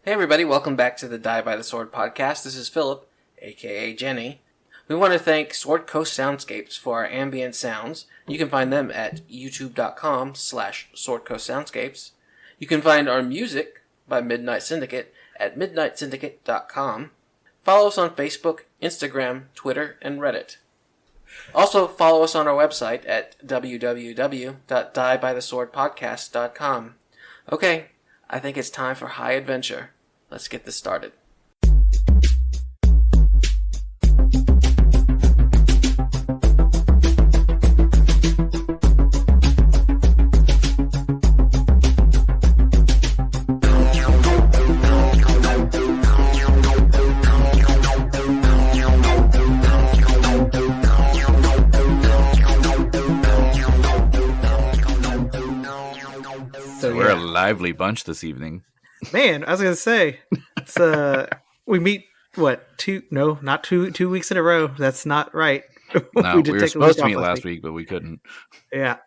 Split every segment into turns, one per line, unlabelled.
Hey everybody, welcome back to the Die by the Sword podcast. This is Phillip, aka Genny. We want to thank Sword Coast Soundscapes for our ambient sounds. You can find them at youtube.com/swordcoastsoundscapes. You can find our music by Midnight Syndicate at midnightsyndicate.com. Follow us on Facebook, Instagram, Twitter, and Reddit. Also, follow us on our website at www.diebytheswordpodcast.com. Okay, I think it's time for high adventure. Let's get this started.
We're a lively bunch this evening.
Man, I was gonna say, it's we meet not two weeks in a row. That's not right.
No, we were supposed to meet last week, but we couldn't.
Yeah,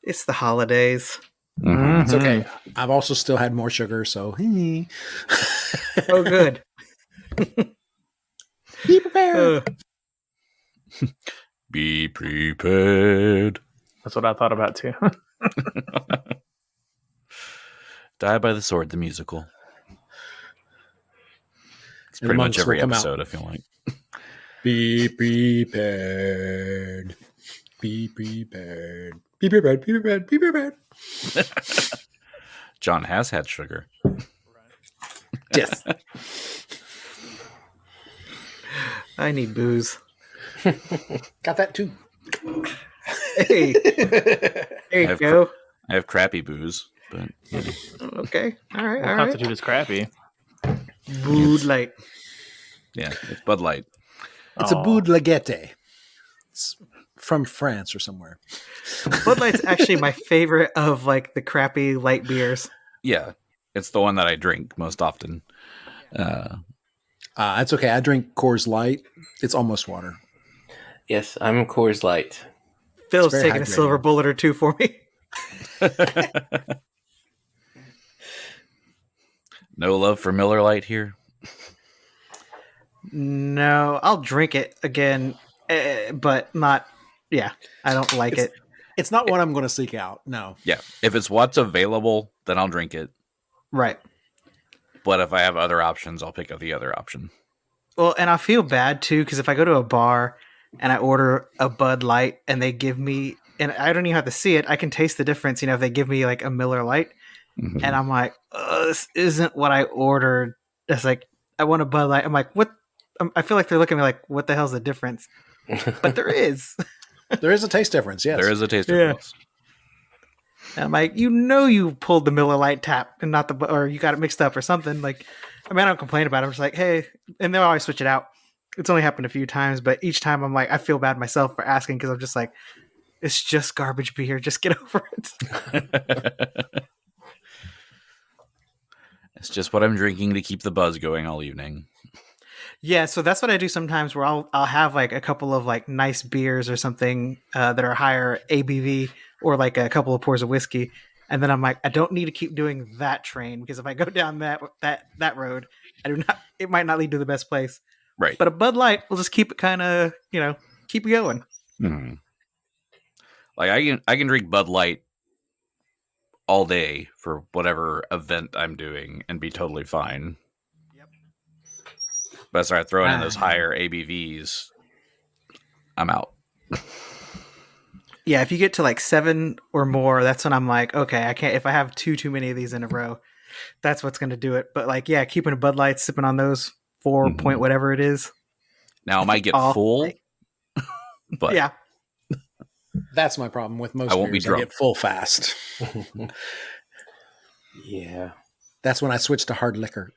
it's the holidays.
Mm-hmm. It's okay. I've also still had more sugar, so
oh, good.
Be prepared.
Be prepared.
That's what I thought about too.
Die by the Sword, the musical. It's pretty much every episode, I feel like.
Be prepared. Be prepared. Be prepared. Be prepared. Be prepared.
John has had sugar.
Yes.
I need booze.
Got that too.
Hey. There you go.
I have crappy booze. But
okay, all right.
What constitute is crappy?
Bud Light.
Yeah, it's Bud Light.
It's a Bud Laguette. It's from France or somewhere.
Bud Light's actually my favorite of like the crappy light beers.
Yeah, it's the one that I drink most often.
It's okay. I drink Coors Light. It's almost water.
Yes, I'm Coors Light.
Phil's taking a silver bullet or two for me.
No love for Miller Lite here?
No, I'll drink it again, but not, I don't like it.
It's not what I'm going to seek out, no.
Yeah, if it's what's available, then I'll drink it.
Right.
But if I have other options, I'll pick up the other option.
Well, and I feel bad, too, because if I go to a bar and I order a Bud Light and they give me, and I don't even have to see it, I can taste the difference, if they give me like a Miller Lite. Mm-hmm. And I'm like, this isn't what I ordered. It's like, I want a Bud Light. I'm like, what? I feel like they're looking at me like, what the hell's the difference? But there is.
There is a taste difference, yes.
There is a taste difference.
And I'm like, you pulled the Miller Lite tap and not or you got it mixed up or something. Like, I don't complain about it. I'm just like, hey, and they'll always switch it out. It's only happened a few times, but each time I'm like, I feel bad myself for asking because I'm just like, it's just garbage beer. Just get over it.
It's just what I'm drinking to keep the buzz going all evening.
Yeah, so that's what I do sometimes where I'll have like a couple of like nice beers or something that are higher ABV or like a couple of pours of whiskey. And then I'm like, I don't need to keep doing that train because if I go down that road, it might not lead to the best place.
Right.
But a Bud Light will just keep it kind of, keep it going.
Mm-hmm. Like I can drink Bud Light all day for whatever event I'm doing and be totally fine. Yep. But I start throwing in those higher ABVs, I'm out.
Yeah, if you get to like 7 or more, that's when I'm like, okay, I can't. If I have too many of these in a row, that's what's going to do it. But like, yeah, keeping a Bud Light, sipping on those 4 point whatever it is.
Now I might get full, but
yeah.
That's my problem with most
I won't
beers.
Be drunk.
I get full fast.
Yeah.
That's when I switch to hard liquor.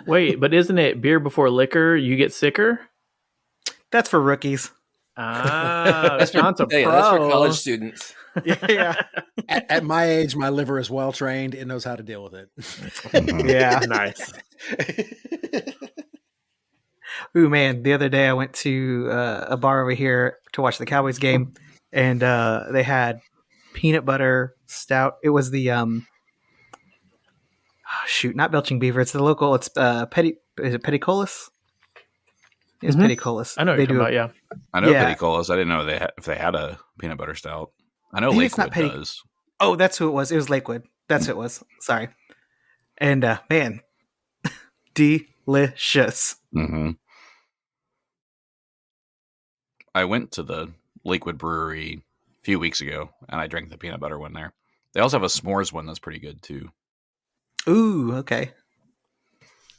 Wait, but isn't it beer before liquor, you get sicker?
That's for rookies.
That's John's a pro.
That's for college students.
Yeah.
At my age, my liver is well trained. It knows how to deal with it.
Yeah, nice.
Ooh, man, the other day I went to a bar over here to watch the Cowboys game, and they had peanut butter stout. It was the shoot, not Belching Beaver. It's the local. It's Petty. Is it Petticolas? It's
Mhm.
Petticolas.
I know what
They
you're talking
do.
about. Yeah.
I know
Yeah.
Petticolas. I didn't know if they had a peanut butter stout. I know
Maybe it's not
Lakewood does.
Oh, that's who it was. It was Lakewood. That's who it was. Sorry. And man, delicious.
Mm-hmm. I went to the Lakewood Brewery a few weeks ago, and I drank the peanut butter one there. They also have a s'mores one that's pretty good too.
Ooh, okay.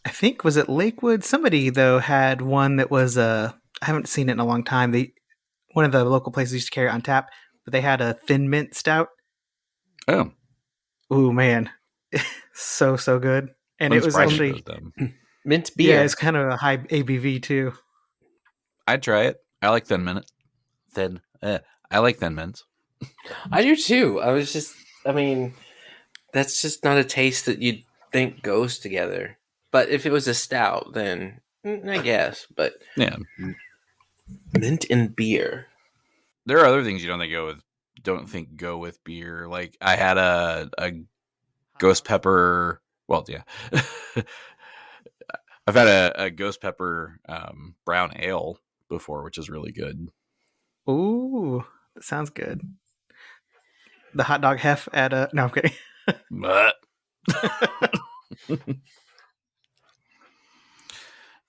I think was it Lakewood? Somebody though had one that was I haven't seen it in a long time. One of the local places used to carry it on tap, but they had a thin mint stout.
Oh,
Ooh, man, so good. And it was actually
mint beer.
Yeah, it's kind of a high ABV too.
I'd try it. I like thin mint. I like thin mints.
I do too. I mean, that's just not a taste that you'd think goes together. But if it was a stout, then I guess. But
Yeah,
mint and beer.
there are other things you don't think go with beer. Like I had a ghost pepper. Well, yeah, I've had a ghost pepper brown ale before, which is really good.
Ooh, that sounds good. The hot dog hef at no, I'm kidding.
But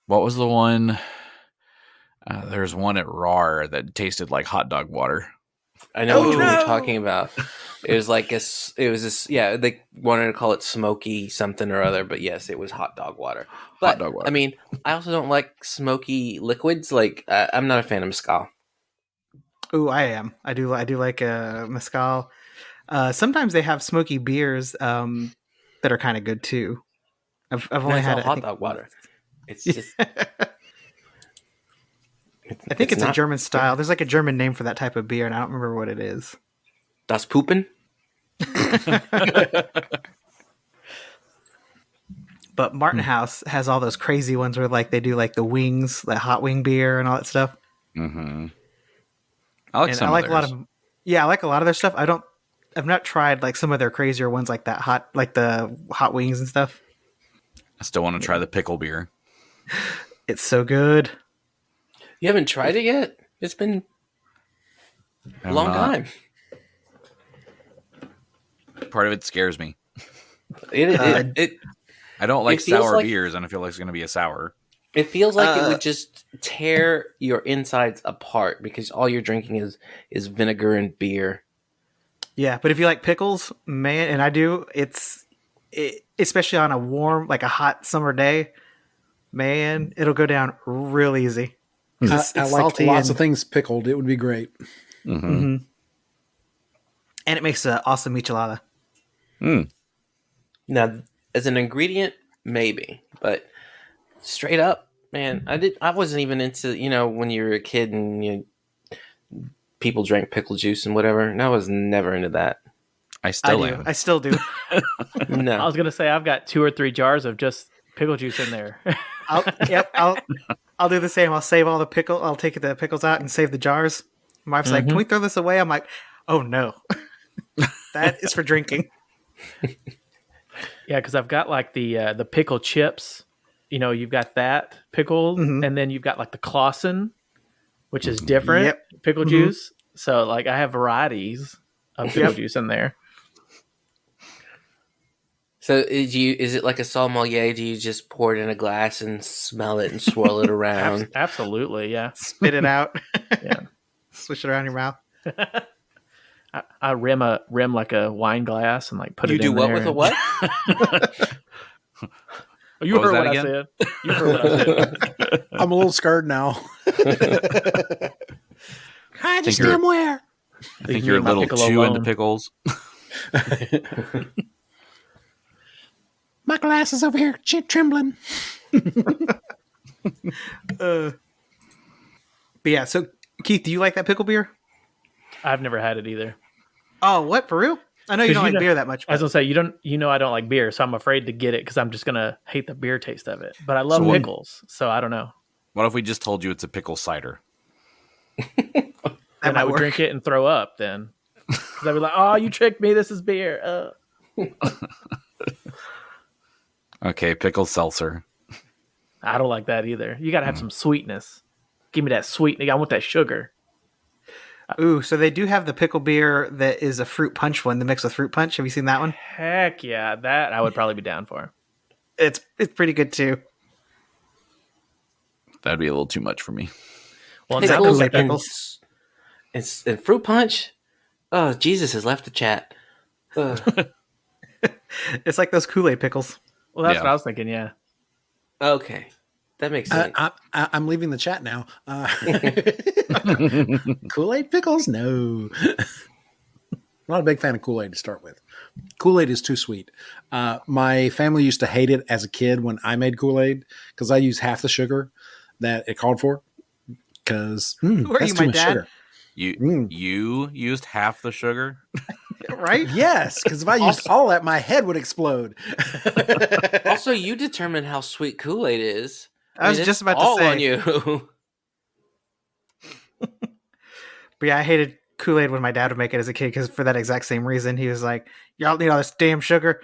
what was the one? There's one at RAR that tasted like hot dog water.
I know what you're talking about. It was like yeah, they wanted to call it smoky something or other, but yes, it was hot dog water. But
Hot dog water.
I mean, I also don't like smoky liquids. Like I'm not a fan of mezcal.
Ooh, I am. I do like mezcal. Sometimes they have smoky beers that are kind of good too. I've only had
hot dog water. It's just.
I think it's a German style. There's like a German name for that type of beer, and I don't remember what it is.
Das Pupen?
But Martin House has all those crazy ones where like they do like the wings, the hot wing beer, and all that stuff.
Mm-hmm. I like
and
some.
I like
of
a lot of. Yeah, I like a lot of their stuff. I've not tried like some of their crazier ones like that like the hot wings and stuff.
I still want to try the pickle beer.
It's so good.
You haven't tried it yet? It's been a long time.
Part of it scares me.
I
don't like sour beers, and I feel like it's going to be a sour.
It feels like it would just tear your insides apart because all you're drinking is vinegar and beer.
Yeah, but if you like pickles, man, and I do, especially on a warm, like a hot summer day, man, it'll go down real easy.
I like lots of things pickled. It would be great.
Mm-hmm.
Mm-hmm. And it makes an awesome michelada.
Now, as an ingredient, maybe, but straight up, man, I wasn't even into, when you were a kid and people drank pickle juice and whatever, and I was never into that.
I still do.
No.
I was gonna say I've got 2 or 3 jars of just pickle juice in there.
I'll do the same. I'll save all the pickle. I'll take the pickles out and save the jars. My wife's like, "Can we throw this away?" I'm like, "Oh no, that is for drinking."
Yeah, because I've got like the pickle chips. You've got that pickled, and then you've got like the Clausen, which is different pickle juice. So like I have varieties of pickle juice in there.
So is it like a sommelier? Do you just pour it in a glass and smell it and swirl it around?
Absolutely, yeah.
Spit it out.
Yeah.
Swish it around your mouth.
I rim like a wine glass and like put it in there.
You do what with a what?
You heard what I said. You heard what I said.
I'm a little scared now.
I just am where. I think you're a little too into pickles.
My glass is over here trembling.
But yeah, so Keith, do you like that pickle beer?
I've never had it either.
Oh, what, for real? I know you don't like beer that much.
I was gonna say I don't like beer, so I'm afraid to get it because I'm just gonna hate the beer taste of it. But I love pickles, so I don't know.
What if we just told you it's a pickle cider?
And I would drink it and throw up then. Because I'd be like, "Oh, you tricked me. This is beer."
Okay, pickle seltzer.
I don't like that either. You got to have some sweetness. Give me that sweetness. I want that sugar.
Ooh, so they do have the pickle beer that is a fruit punch one, the mix with fruit punch. Have you seen that one?
Heck yeah, that I would probably be down for.
It's pretty good too.
That'd be a little too much for me.
Well,
Is that
now
Kool-Aid
that-
pickles?
It's and fruit punch. Oh, Jesus has left the chat.
It's like those Kool-Aid pickles.
Well, that's
Yeah.
what I was thinking. Yeah.
Okay, that makes sense.
I'm leaving the chat now. Kool-Aid pickles? No. Not a big fan of Kool-Aid to start with. Kool-Aid is too sweet. My family used to hate it as a kid when I made Kool-Aid because I used half the sugar that it called for. Because
Who are
that's
you,
too
my
much
dad?
sugar.
You used half the sugar?
Right?
Yes, because if I used all that, my head would explode.
Also, you determine how sweet Kool-Aid is.
I was
it's
just about to
all
say.
on you.
But yeah, I hated Kool-Aid when my dad would make it as a kid because for that exact same reason. He was like, y'all need all this damn sugar.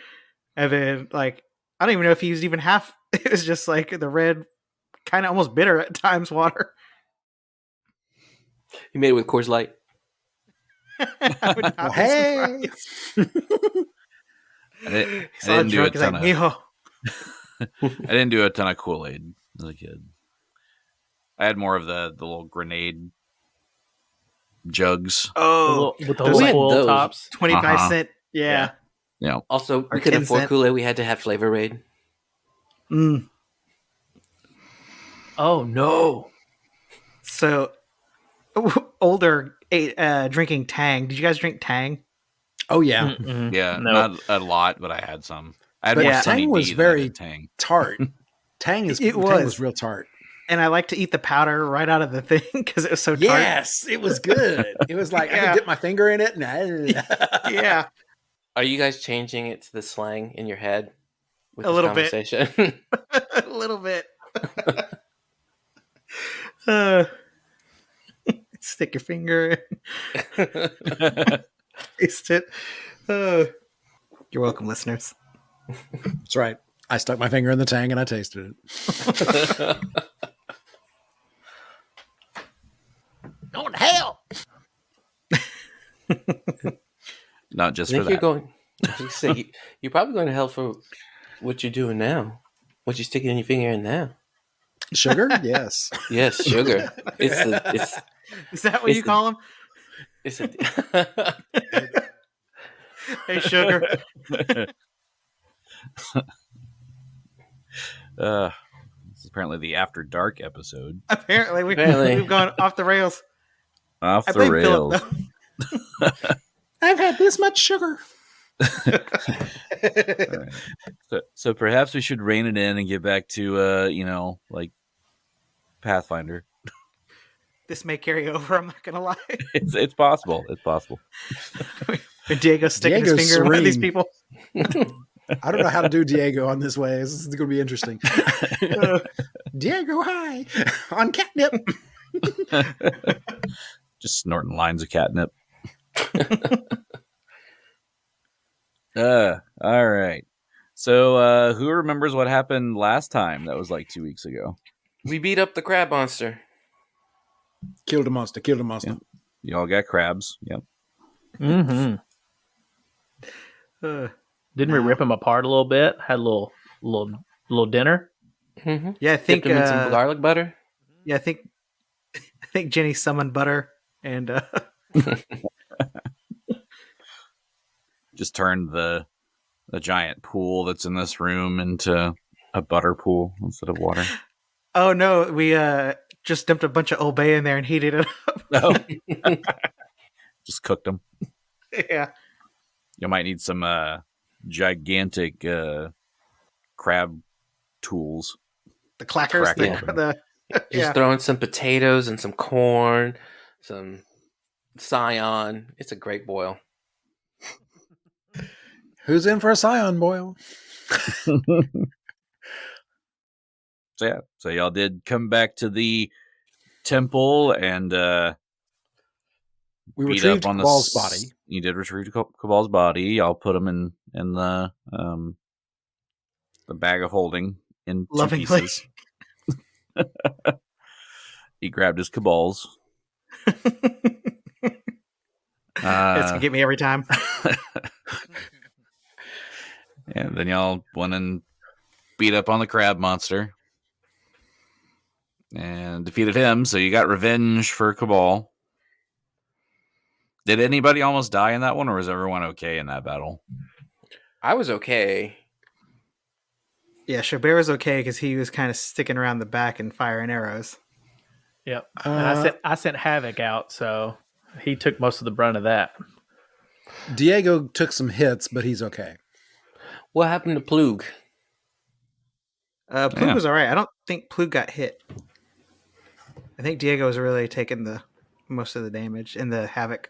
And then, like, I don't even know if he used even half. It was just like the red, kind of almost bitter at times water.
You made it with Coors Light.
I would not
Well,
be
hey.
surprised.
I didn't
He's all
do a
drunk. He's like,
ton of.
mijo.
I didn't do a ton of Kool-Aid as a kid. I had more of the little grenade jugs.
Oh,
With the
we
little
had
foil
those.
tops.
25
Uh-huh.
cent. Yeah.
Yeah.
Also,
Or
we couldn't
10
afford
cent.
Kool-Aid. We had to have Flavor Aid.
Mm.
Oh no!
So, older drinking Tang. Did you guys drink Tang?
Oh, yeah.
Mm-mm.
Yeah,
No.
not a lot, but I had some. I had
But
more
yeah,
Sunny
Tang was
D than I
very-
did Tang.
Tart. Tang
It
was
was.
real tart.
And I like to eat the powder right out of the thing because it was so tart.
Yes, it was good. It was like I
Yeah.
could dip my finger in it. And
Yeah.
Are you guys changing it to the slang in your head with
A
this
little bit.
conversation?
A little bit. uh, stick your finger in, taste it. You're welcome, listeners.
That's right. I stuck my finger in the Tang and I tasted it. Going to hell.
Not
I
just
think
for
you're
that.
going. You're probably going to hell for what you're doing now. What you're sticking your finger in now.
Sugar? Yes.
Yes, sugar. It's
Is that what
It's
you
the-
call them?
it's a.
Hey, sugar.
This is apparently the After Dark episode.
Apparently,
Apparently.
we've gone off the rails.
Off
I
the
blame
rails.
Phillip, though.
I've had this much sugar.
So perhaps we should rein it in and get back to like Pathfinder.
This may carry over. I'm not gonna lie.
It's possible. It's possible.
When Diego's sticking his
Diego's
finger in one of these
serene.
people.
I don't know how to do Diego on this way. This is going to be interesting. Diego, hi. On catnip.
Just snorting lines of catnip. All right. So who remembers what happened last time? That was like 2 weeks ago.
We beat up the crab monster.
Killed a monster. Killed a monster.
Yeah. Y'all got crabs. Yep.
Mm-hmm. Didn't we rip him apart a little bit? Had a little dinner.
Mm-hmm.
Yeah, I think.
Dipped him in some garlic butter.
Yeah, I think Genny summoned butter and
Just turned the giant pool that's in this room into a butter pool instead of water.
oh no, we just dumped a bunch of Old Bay in there and heated it up.
No. Just cooked them.
Yeah.
You might need some gigantic crab tools.
The clackers,
Crack
the,
open.
the
Just
yeah.
throw in some potatoes and some corn, some scion. It's a great boil.
Who's in for a scion boil?
So y'all did come back to the temple and
We
beat
retrieved
up on
Cabal's
the
body.
You did retrieve Cabal's body. Y'all put him in the the bag of holding in 2
Lovingly.
pieces. He grabbed his cabals.
It's gonna get me every time.
And then y'all went and beat up on the crab monster and defeated him, so you got revenge for Cabal. Did anybody almost die in that one, or was everyone okay in that battle?
I was okay.
Yeah, Xo'bere was okay because he was kind of sticking around the back and firing arrows.
Yep. And I sent Havoc out, so he took most of the brunt of that.
Diego took some hits, but he's okay.
What happened to Plug?
Plug was all right. I don't think Plug got hit. I think Diego was really taking the most of the damage and the havoc.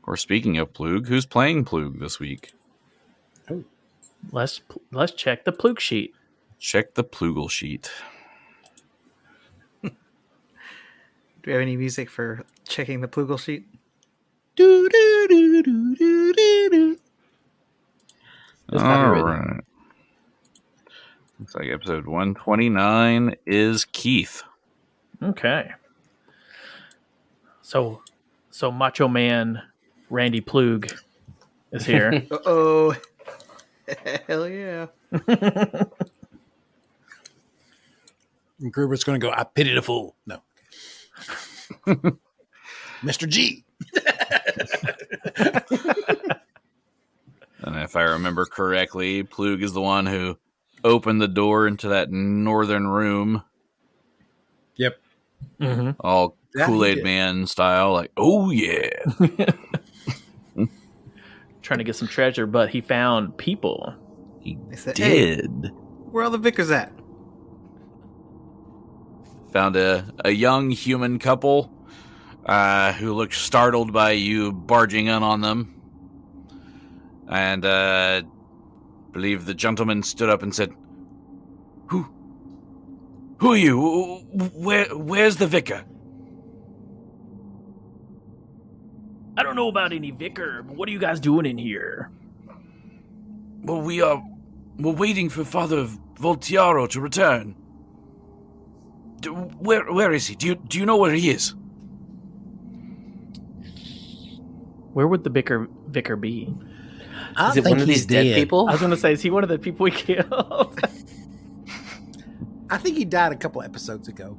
Or speaking of Plug, who's playing Plug this week?
Oh.
Let's check the Plug sheet.
Check the Plugal sheet.
Do we have any music for checking the Plugal sheet?
All right. Looks like episode 129 is Keith.
Okay. So Macho Man Randy Plug is here.
Uh-oh. Hell yeah.
Grubert's going to go, I pity the fool. No. Mr. G.
And if I remember correctly, Plug is the one who opened the door into that northern room.
Yep.
Mm-hmm.
All
That he
Kool-Aid
did.
Man style, like, oh yeah.
Trying to get some treasure, but he found people.
He
They said, "Hey,
did.
where all the vicars at?"
Found a young human couple who looked startled by you barging in on them. And believe the gentleman stood up and said, Who are you? Where's the vicar?
I don't know about any vicar, but what are you guys doing in here?
Well, we're waiting for Father Voltiaro to return. Where is he? Do you know where he is?
Where would the vicar be?
I
Is it
think
one of
he's
these dead
dead.
people?
I was going to say, is he one of the people we killed?
I think he died a couple episodes ago.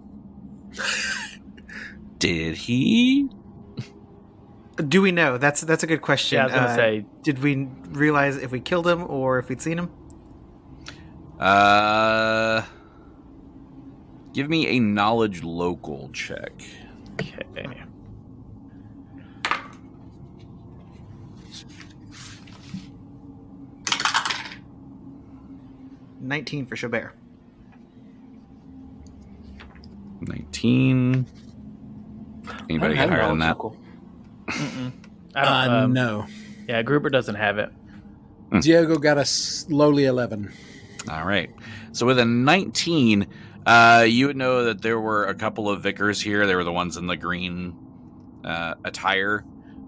Did he?
Do we know? That's a good question.
Yeah, I was going to say,
Did we realize if we killed him or if we'd seen him?
Give me a knowledge local check.
okay.
$19 for Xo'bere.
19. Anybody get higher than that?
I don't,
No.
Yeah, Grubert doesn't have it.
Diego got a lowly 11.
All right. So with a 19, you would know that there were a couple of vicars here. They were the ones in the green attire.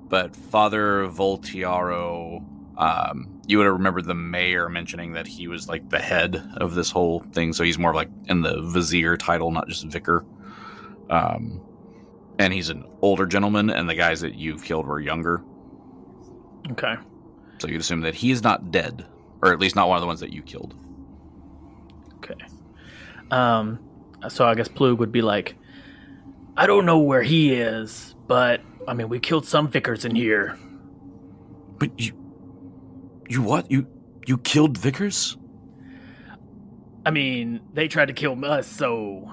But Father Voltiaro, you would have remembered the mayor mentioning that he was like the head of this whole thing. So he's more like in the vizier title, not just vicar. And he's an older gentleman, and the guys that you've killed were younger.
Okay.
So you'd assume that he's not dead, or at least not one of the ones that you killed.
Okay. So I guess Plug would be like, I don't know where he is, but I mean, we killed some vicars in here.
But you what? You killed vicars?
I mean, they tried to kill us, so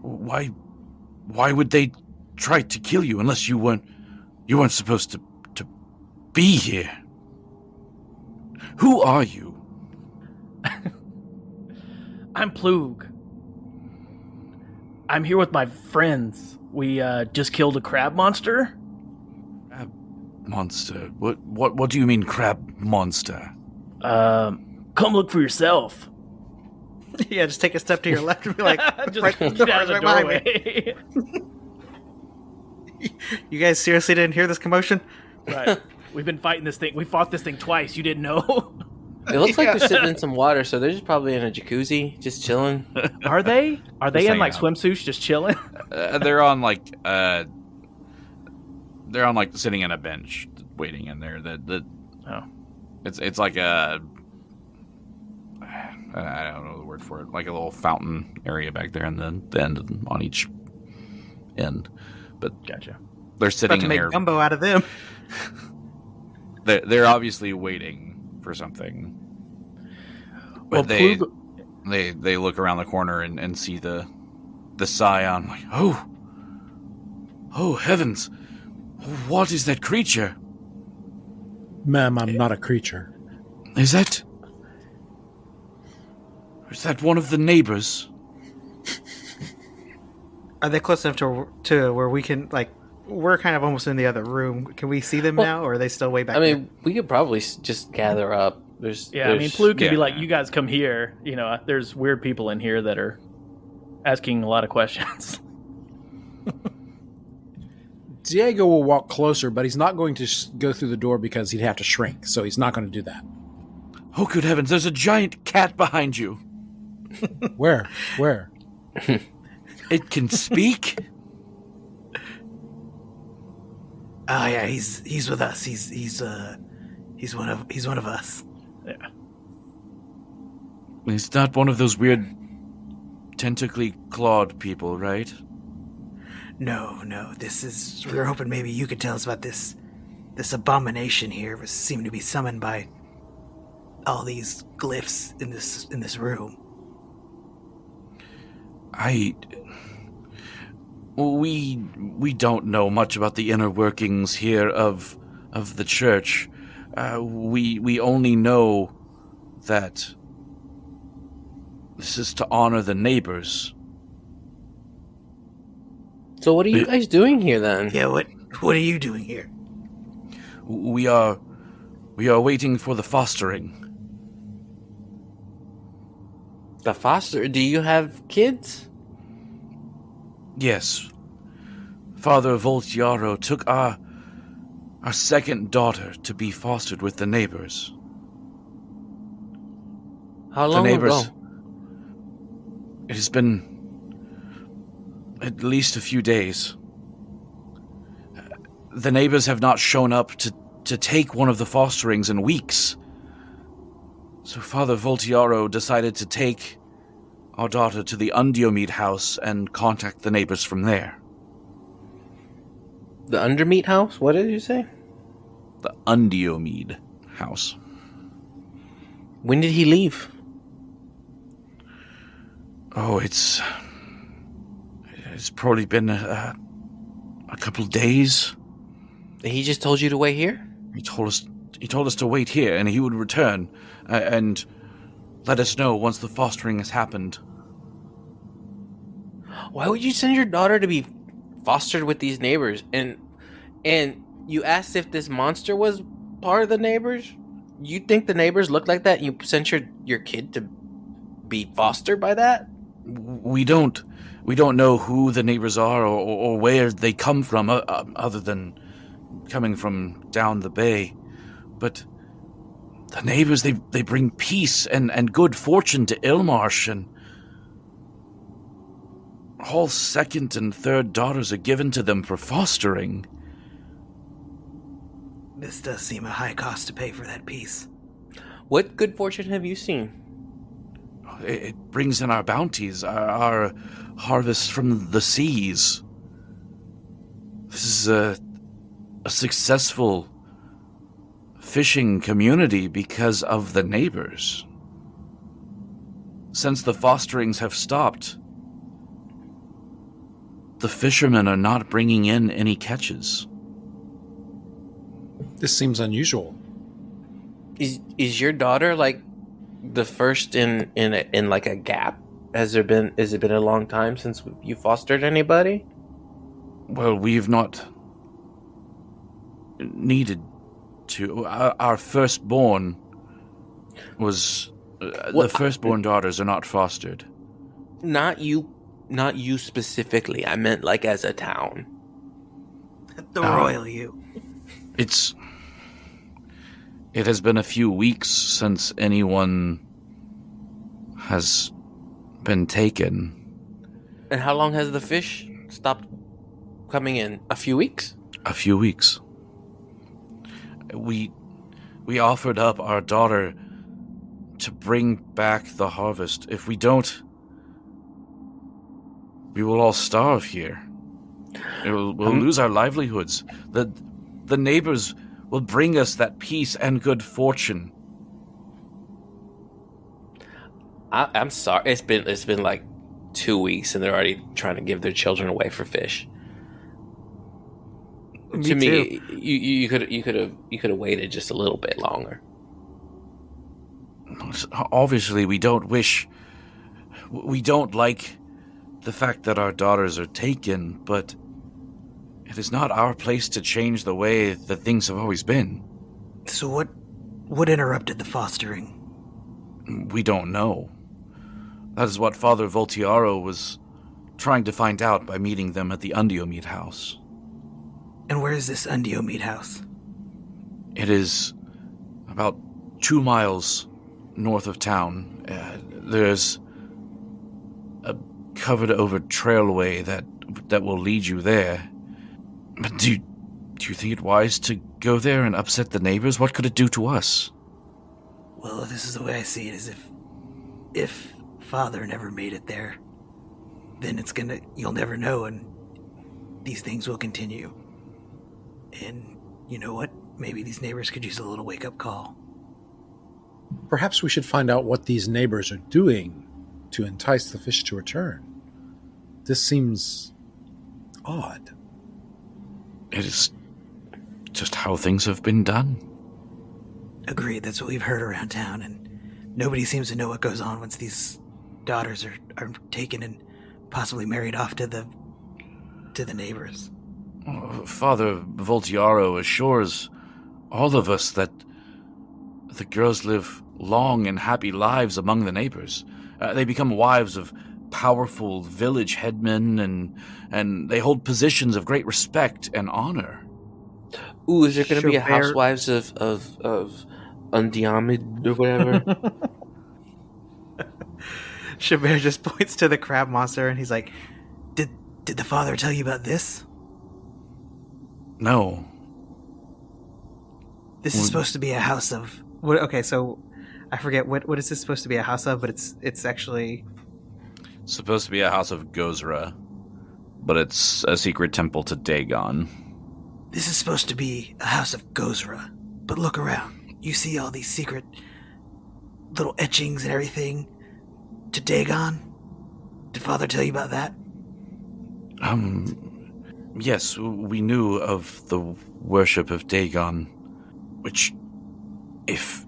Why would they try to kill you unless you weren't supposed to be here? Who are you?
I'm Plug. I'm here with my friends. We just killed a crab monster.
Monster? What do you mean, crab monster?
Come look for yourself.
Yeah, just take a step to your left and be like,
Just
right,
get out of the
right behind me.
doorway.
You guys seriously didn't hear this commotion?
Right. We've been fighting this thing. We fought this thing twice. You didn't know?
It looks like they're sitting in some water, so they're just probably in a jacuzzi, just chilling.
Are they? Are they in like
out.
swimsuits, just chilling?
They're on like sitting in a bench, waiting in there. It's like a I don't know the word for it, like a little fountain area back there, and then the end on each end. But
Gotcha.
they're sitting
About to
in
make
there.
gumbo out of them.
They're obviously waiting for something. But
Well,
they look around the corner and see the scion. Like, oh heavens, what is that creature?
Ma'am, I'm not a creature.
Is that one of the neighbors?
Are they close enough to where we can, like, we're kind of almost in the other room. Can we see them now, or are they still way back there?
We could probably just gather up.
Plu could be like,
yeah.
you guys come here. You know, there's weird people in here that are asking a lot of questions.
Diego will walk closer, but he's not going to go through the door because he'd have to shrink, so he's not going to do that.
Oh, good heavens, there's a giant cat behind you.
Where?
It can speak?
Oh yeah, he's with us. He's one of us.
Yeah.
He's not one of those weird tentacly clawed people, right?
No. We were hoping maybe you could tell us about this abomination here. Was seemed to be summoned by all these glyphs in this room.
We don't know much about the inner workings here of the church. We only know that this is to honor the neighbors.
So what are you guys doing here then?
Yeah, what are you doing here?
We are waiting for the fostering.
The foster? Do you have kids?
Yes. Father Voltiaro took our second daughter to be fostered with the neighbors.
How long ago?
It has been at least a few days. The neighbors have not shown up to take one of the fosterings in weeks. So Father Voltiaro decided to take our daughter to the Undiomede house and contact the neighbors from there.
The Undermeat house? What did you say?
The Undiomede house.
When did he leave?
Oh, it's probably been a couple days.
He just told you to wait here?
He told us to wait here, and he would return and let us know once the fostering has happened.
Why would you send your daughter to be fostered with these neighbors? And you asked if this monster was part of the neighbors? You think the neighbors look like that? You sent your kid to be fostered by that?
We don't know who the neighbors are or where they come from, other than coming from down the bay. But the neighbors, they bring peace and good fortune to Ilmarsh, and all second and third daughters are given to them for fostering.
This does seem a high cost to pay for that peace.
What good fortune have you seen?
It brings in our bounties, our harvest from the seas. This is a successful fishing community because of the neighbors. Since the fosterings have stopped, the fishermen are not bringing in any catches.
This seems unusual.
Is your daughter like the first in like a gap? Has it been a long time since you fostered anybody?
Well, we've not needed to. Our firstborn was the firstborn daughters are not fostered.
Not you specifically. I meant like as a town.
The royal you.
It's It has been a few weeks since anyone has been taken.
And how long has the fish stopped coming in? A few weeks?
A few weeks. We offered up our daughter to bring back the harvest. If we don't, we will all starve here. We'll lose our livelihoods. The neighbors will bring us that peace and good fortune.
I'm sorry. It's been like 2 weeks, and they're already trying to give their children away for fish. To me, you could have waited just a little bit longer.
Obviously, we don't like the fact that our daughters are taken, but it is not our place to change the way that things have always been.
So what interrupted the fostering?
We don't know. That is what Father Voltiaro was trying to find out by meeting them at the Undio Meat House.
And where is this Undio Meat House?
It is about 2 miles north of town. There's a covered-over trailway that will lead you there. But do you think it wise to go there and upset the neighbors? What could it do to us?
Well, this is the way I see it, is if Father never made it there, then you'll never know, and these things will continue. And you know what? Maybe these neighbors could use a little wake-up call.
Perhaps we should find out what these neighbors are doing to entice the fish to return. This seems odd.
It is just how things have been done.
Agreed, that's what we've heard around town, and nobody seems to know what goes on once these daughters are taken and possibly married off to the neighbors.
Father Voltiaro assures all of us that the girls live long and happy lives among the neighbors. They become wives of powerful village headmen, and they hold positions of great respect and honor.
Ooh, is there going to be a
Xo'bere-
housewives of Undiamid or whatever?
Xo'bere just points to the crab monster, and he's like, Did the father tell you about this?
No.
This is supposed to be a house of... What? Okay, so I forget, what is this supposed to be a house of, but it's actually...
It's supposed to be a house of Gozra, but it's a secret temple to Dagon.
This is supposed to be a house of Gozra, but look around. You see all these secret little etchings and everything to Dagon? Did Father tell you about that?
Yes, we knew of the worship of Dagon, which, if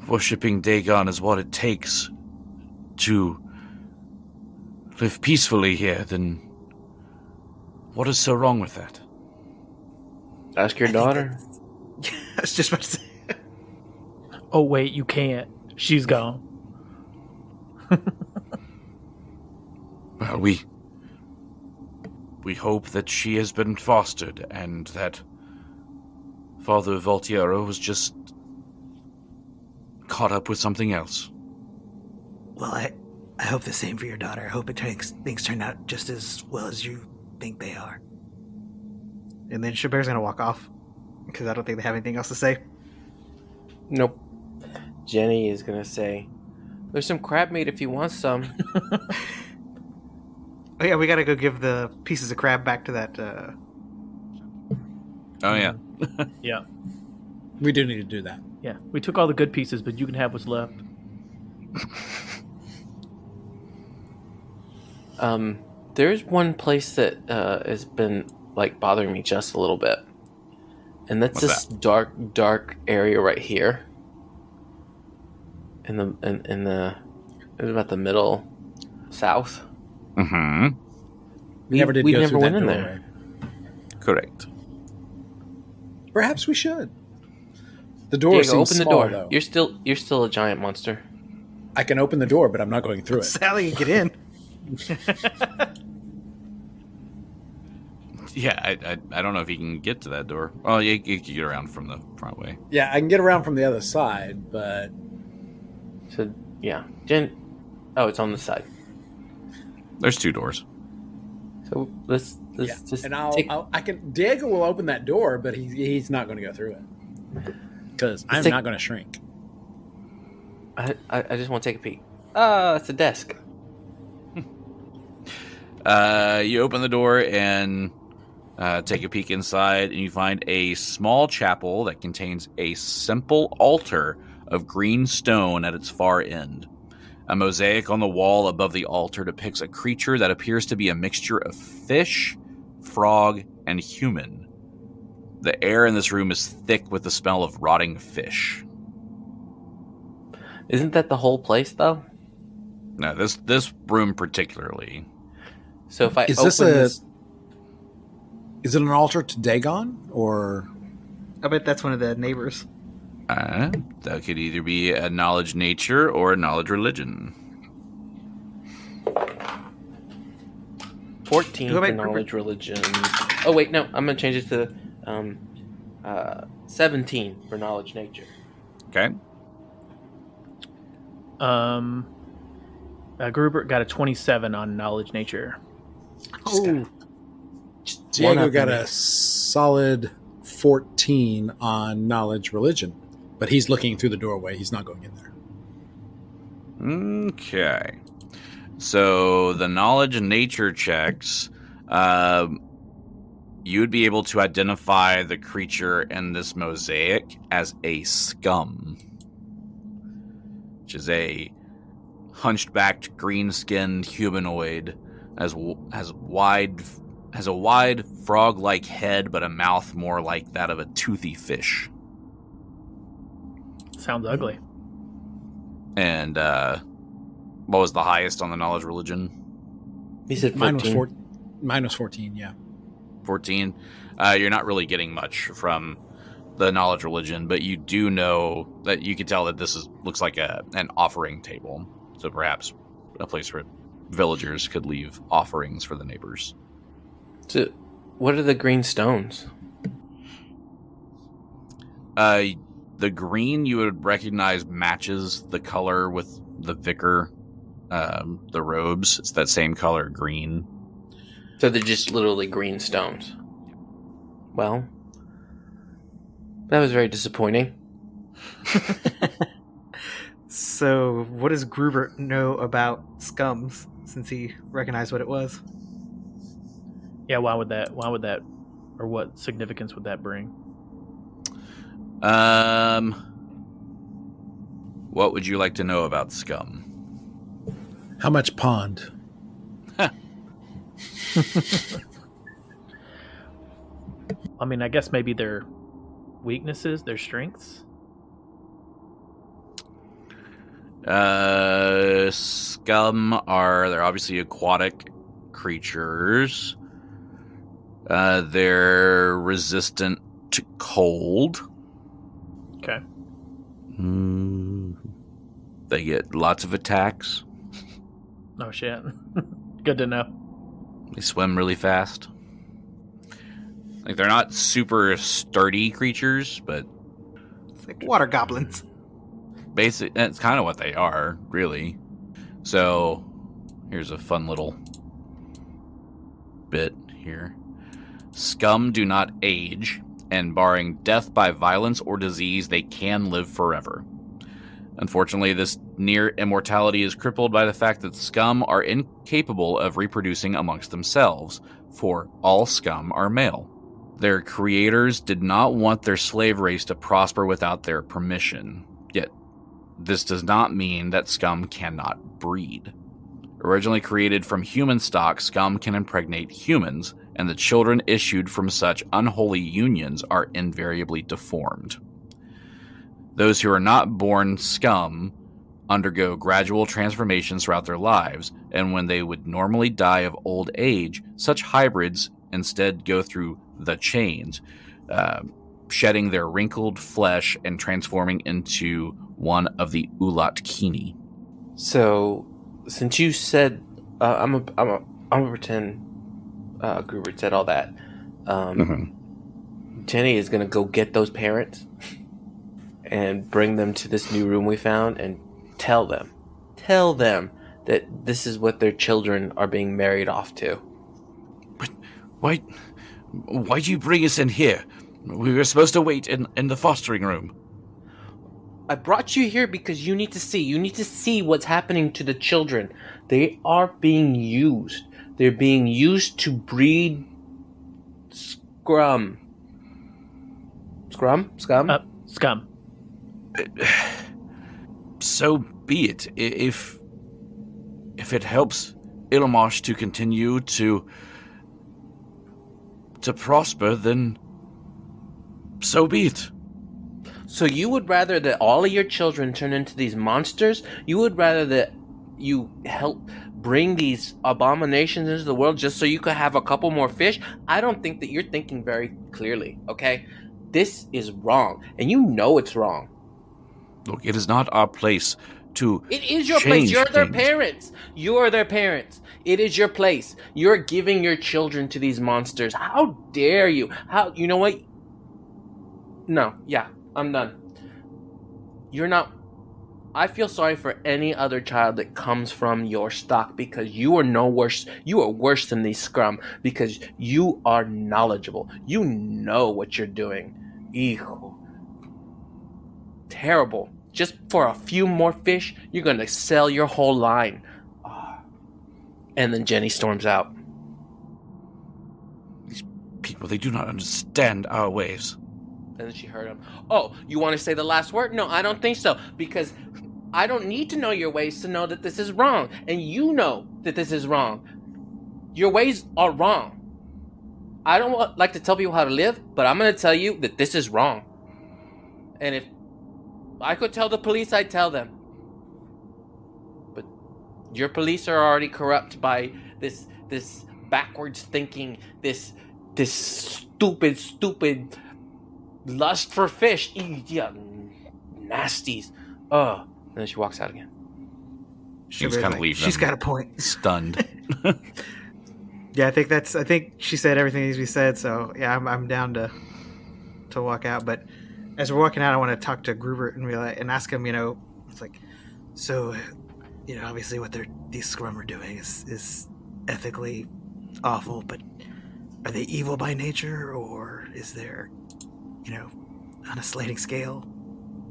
worshipping Dagon is what it takes to live peacefully here, then what is so wrong with that?
Ask your daughter.
I was just about to say.
Oh, wait, you can't. She's gone.
Well, we hope that she has been fostered and that Father Voltiero was just caught up with something else.
Well, I hope the same for your daughter. I hope things turn out just as well as you think they are. And then Xo'bere's going to walk off, because I don't think they have anything else to say.
Nope. Genny is going to say, there's some crab meat if you want some.
Oh yeah, we got to go give the pieces of crab back to that...
Oh, yeah.
Yeah.
We do need to do that.
Yeah. We took all the good pieces, but you can have what's left.
There's one place that has been like bothering me just a little bit, and that's
What's
this dark area right here. In the it was about the middle south.
Mm-hmm.
We never did
we
go
never
through
went
that
in
doorway.
there.
Correct.
Perhaps we should. The door
Diego,
seems
open the
small,
door.
though.
You're still a giant monster.
I can open the door, but I'm not going through it.
Sally, get in.
Yeah, I don't know if he can get to that door. Oh, you can get around from the front way.
Yeah, I can get around from the other side, but
So, yeah. Oh, it's on the side.
There's 2 doors.
So let's
yeah.
just
And I can Diego will open that door, but he's not going to go through it because I'm not going to shrink.
I just want to take a peek. It's a desk.
You open the door and take a peek inside, and you find a small chapel that contains a simple altar of green stone at its far end. A mosaic on the wall above the altar depicts a creature that appears to be a mixture of fish, frog, and human. The air in this room is thick with the smell of rotting fish.
Isn't that the whole place, though?
No, this room particularly.
So if I
Is it an altar to Dagon, or?
I bet that's one of the neighbors.
That could either be a knowledge nature or a knowledge religion.
14 for knowledge religion. Oh wait, no, I'm gonna change it to 17 for knowledge nature.
Okay.
Grubert got a 27 on knowledge nature.
Oh,
Diego got a solid 14 on knowledge religion, but he's looking through the doorway. He's not going in there.
Okay. So the knowledge and nature checks, you would be able to identify the creature in this mosaic as a Skum, which is a hunchbacked, green-skinned humanoid, has a wide frog-like head, but a mouth more like that of a toothy fish.
Sounds ugly.
And what was the highest on the knowledge religion?
He said 14.
Mine was 14, yeah.
14. You're not really getting much from the knowledge religion, but you do know that you can tell that this looks like an offering table. So perhaps a place where villagers could leave offerings for the neighbors.
So, what are the green stones?
The green you would recognize matches the color with the vicar, the robes. It's that same color green.
So they're just literally green stones. Well, that was very disappointing.
So what does Grubert know about Skums, since he recognized what it was?
Yeah, why would that, or what significance would that bring?
What would you like to know about Skum?
How much pond?
I mean, I guess maybe their weaknesses, their strengths.
Skum they're obviously aquatic creatures. They're resistant to cold.
Okay.
They get lots of attacks.
Oh shit. Good to know.
They swim really fast. Like, they're not super sturdy creatures, but
It's like water goblins.
that's kind of what they are, really. So, here's a fun little bit here. Skum do not age, and barring death by violence or disease, they can live forever. Unfortunately, this near immortality is crippled by the fact that Skum are incapable of reproducing amongst themselves, for all Skum are male. Their creators did not want their slave race to prosper without their permission, yet this does not mean that Skum cannot breed. Originally created from human stock, Skum can impregnate humans, and the children issued from such unholy unions are invariably deformed. Those who are not born Skum undergo gradual transformations throughout their lives, and when they would normally die of old age, such hybrids instead go through the chains, shedding their wrinkled flesh and transforming into one of the Ulat Kini.
So, since you said, I'm gonna pretend Grubert said all that. Genny is going to go get those parents and bring them to this new room we found and tell them that this is what their children are being married off to.
But why'd you bring us in here? We were supposed to wait in the fostering room.
I brought you here because you need to see what's happening to the children. They are being used. They're being used to breed scum.
Scum.
So be it. If it helps Ilmarsh to continue to prosper, then so be it.
So you would rather that all of your children turn into these monsters? You would rather that you help bring these abominations into the world just so you could have a couple more fish? I don't think that you're thinking very clearly, okay? This is wrong, and you know it's wrong.
Look, it is not our place to
It is your place. You're their parents. You are their parents. It is your place. You're giving your children to these monsters. How dare you? You know what? No, yeah, I'm done. You're not... I feel sorry for any other child that comes from your stock because you are no worse. You are worse than these scrum because you are knowledgeable. You know what you're doing. Ew. Terrible. Just for a few more fish, you're going to sell your whole line. And then Genny storms out.
These people, they do not understand our ways.
And then she heard him. Oh, you want to say the last word? No, I don't think so. Because I don't need to know your ways to know that this is wrong. And you know that this is wrong. Your ways are wrong. I don't like to tell people how to live, but I'm going to tell you that this is wrong. And if I could tell the police, I'd tell them. But your police are already corrupt by this backwards thinking, this stupid lust for fish. Yeah, nasties. And then she walks out again.
She's kind of leaving.
She's got a point.
Stunned.
Yeah, I think she said everything needs to be said. So yeah, I'm down to walk out. But as we're walking out, I want to talk to Grubert and ask him. It's like, so, obviously what these scrum are doing is ethically awful. But are they evil by nature, or is there, on a sliding scale?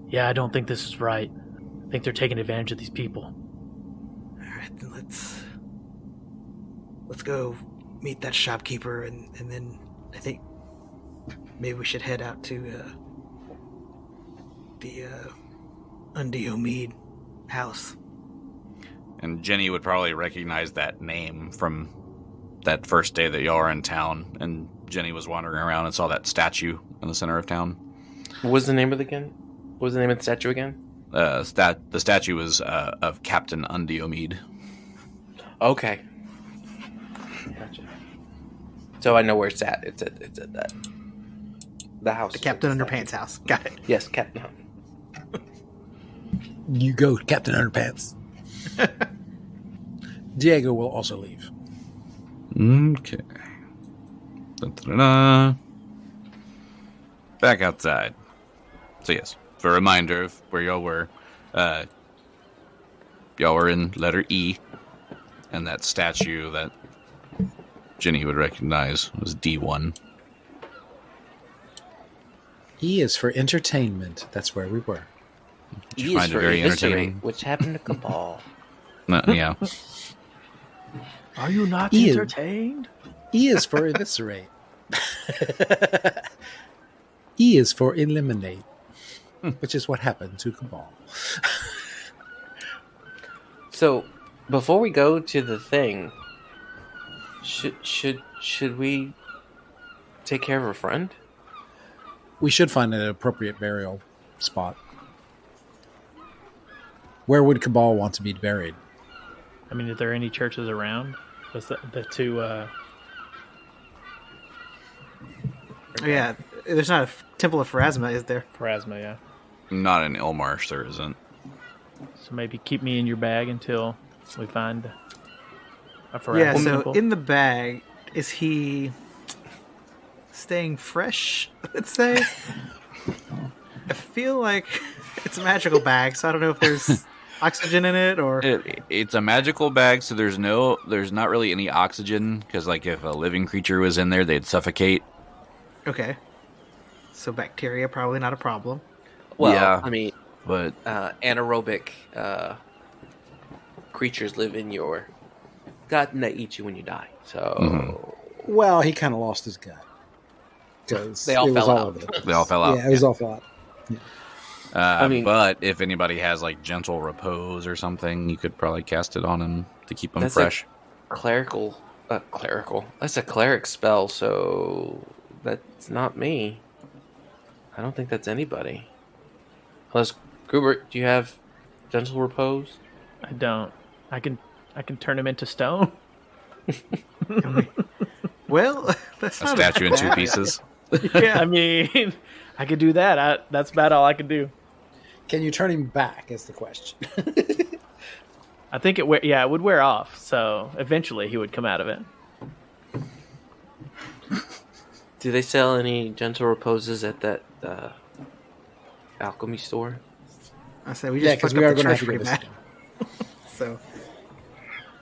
Yeah, I don't think this is right. I think they're taking advantage of these people.
All right, then let's go meet that shopkeeper, and then I think maybe we should head out to the Undio Mead house.
And Genny would probably recognize that name from that first day that y'all were in town, and Genny was wandering around and saw that statue in the center of town.
What was the name of the statue again?
The statue was of Captain Undio Mead.
Okay. Gotcha. So I know where it's at. It's at the house.
The Captain Underpants house. Got it.
Yes, Captain.
You go, Captain Underpants. Diego will also leave.
Okay. Da-da-da-da. Back outside. So yes, for a reminder of where y'all were in letter E, and that statue that Genny would recognize was D1.
E is for entertainment. That's where we were.
Did you find it very entertaining?
Which happened to Cabal.
Yeah.
Are you not
E
entertained?
E is for eviscerate. E is for eliminate, which is what happened to Cabal.
So, before we go to the thing, should we take care of her friend?
We should find an appropriate burial spot. Where would Cabal want to be buried?
I mean, are there any churches around? Was the two?
Yeah, there's not a temple of Pharasma, is there?
Pharasma, yeah.
Not in Ilmarsh, there isn't.
So maybe keep me in your bag until we find a Pharasma.
Yeah. So
temple.
in the bag, is he? staying fresh, let's say. I feel like it's a magical bag, so I don't know if there's oxygen in it or...
It's a magical bag, so there's not really any oxygen, because like if a living creature was in there, they'd suffocate.
Okay. So bacteria, probably not a problem.
Well,
Yeah,
I mean,
but
anaerobic creatures live in your gut and they eat you when you die. So
Well, he kind of lost his gut. Because
they all fell out.
they all fell out.
Yeah, it was all fell out.
I mean-
but if anybody has like gentle repose or something, you could probably cast it on him to keep him
That's
fresh.
Clerical. That's a cleric spell, so that's not me. I don't think that's anybody. Unless, Grubert, do you have gentle repose?
I don't. I can turn him into stone.
Well, that's
A
not
statue in
bad.
2 pieces.
Yeah, I mean, I could do that. That's about all I could do.
Can you turn him back? Is the question.
I think it would wear off. So eventually he would come out of it.
Do they sell any gentle reposes at that alchemy store?
I said we
Yeah,
just
because
fucked
we
up
are
the
going to have
church
to go
pretty
visit
bad.
him.
So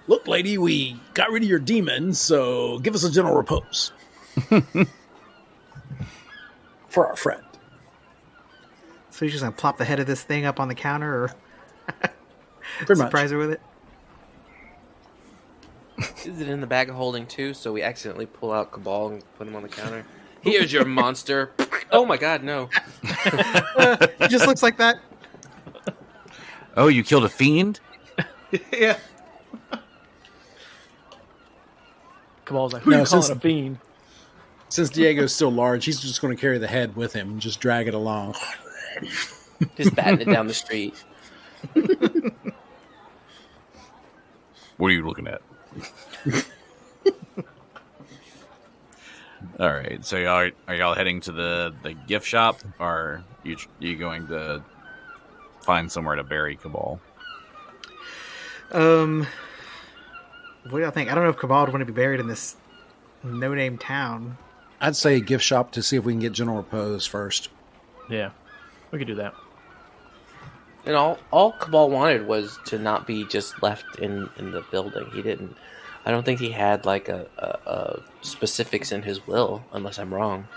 Look, lady, we got rid of your demons, so give us a gentle repose. For our friend.
you're just gonna plop the head of this thing up on the counter, or
Pretty much.
surprise her with it?
Is it in the bag of holding too? So we accidentally pull out Cabal and put him on the counter. Here's your monster. Oh my god, no.
It just looks like that.
Oh, you killed a fiend?
Yeah.
Cabal's like, who
No,
you calling
since-
a fiend?
Since Diego's still large, he's just going to carry the head with him and just drag it along.
Just batting it down the street.
What are you looking at? All right, so are y'all heading to the gift shop, or you going to find somewhere to bury Cabal?
What do y'all think? I don't know if Cabal would want to be buried in this no-name town.
I'd say gift shop to see if we can get general repose first.
Yeah, we could do that.
And all Cabal wanted was to not be just left in the building. He didn't. I don't think he had like a specifics in his will, unless I'm wrong.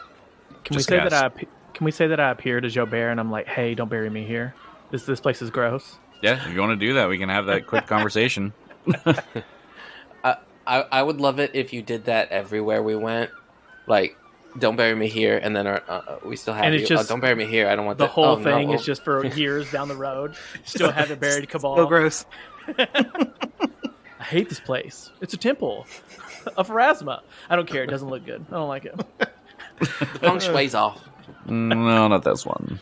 Can
Just
we say
guess.
that I appear to Xo'bere and I'm like, hey, don't bury me here. This place is gross.
Yeah, if you want to do that, we can have that quick conversation.
I would love it if you did that everywhere we went. Like, don't bury me here, and then we still have
And
you.
it's just
Don't bury me here. I don't want
The
that.
whole
Oh,
thing
no.
is just for years down the road. Still haven't buried Cabal.
So gross.
I hate this place. It's a temple of Pharasma. I don't care. It doesn't look good. I don't like it.
The feng shui's off.
No, not this one.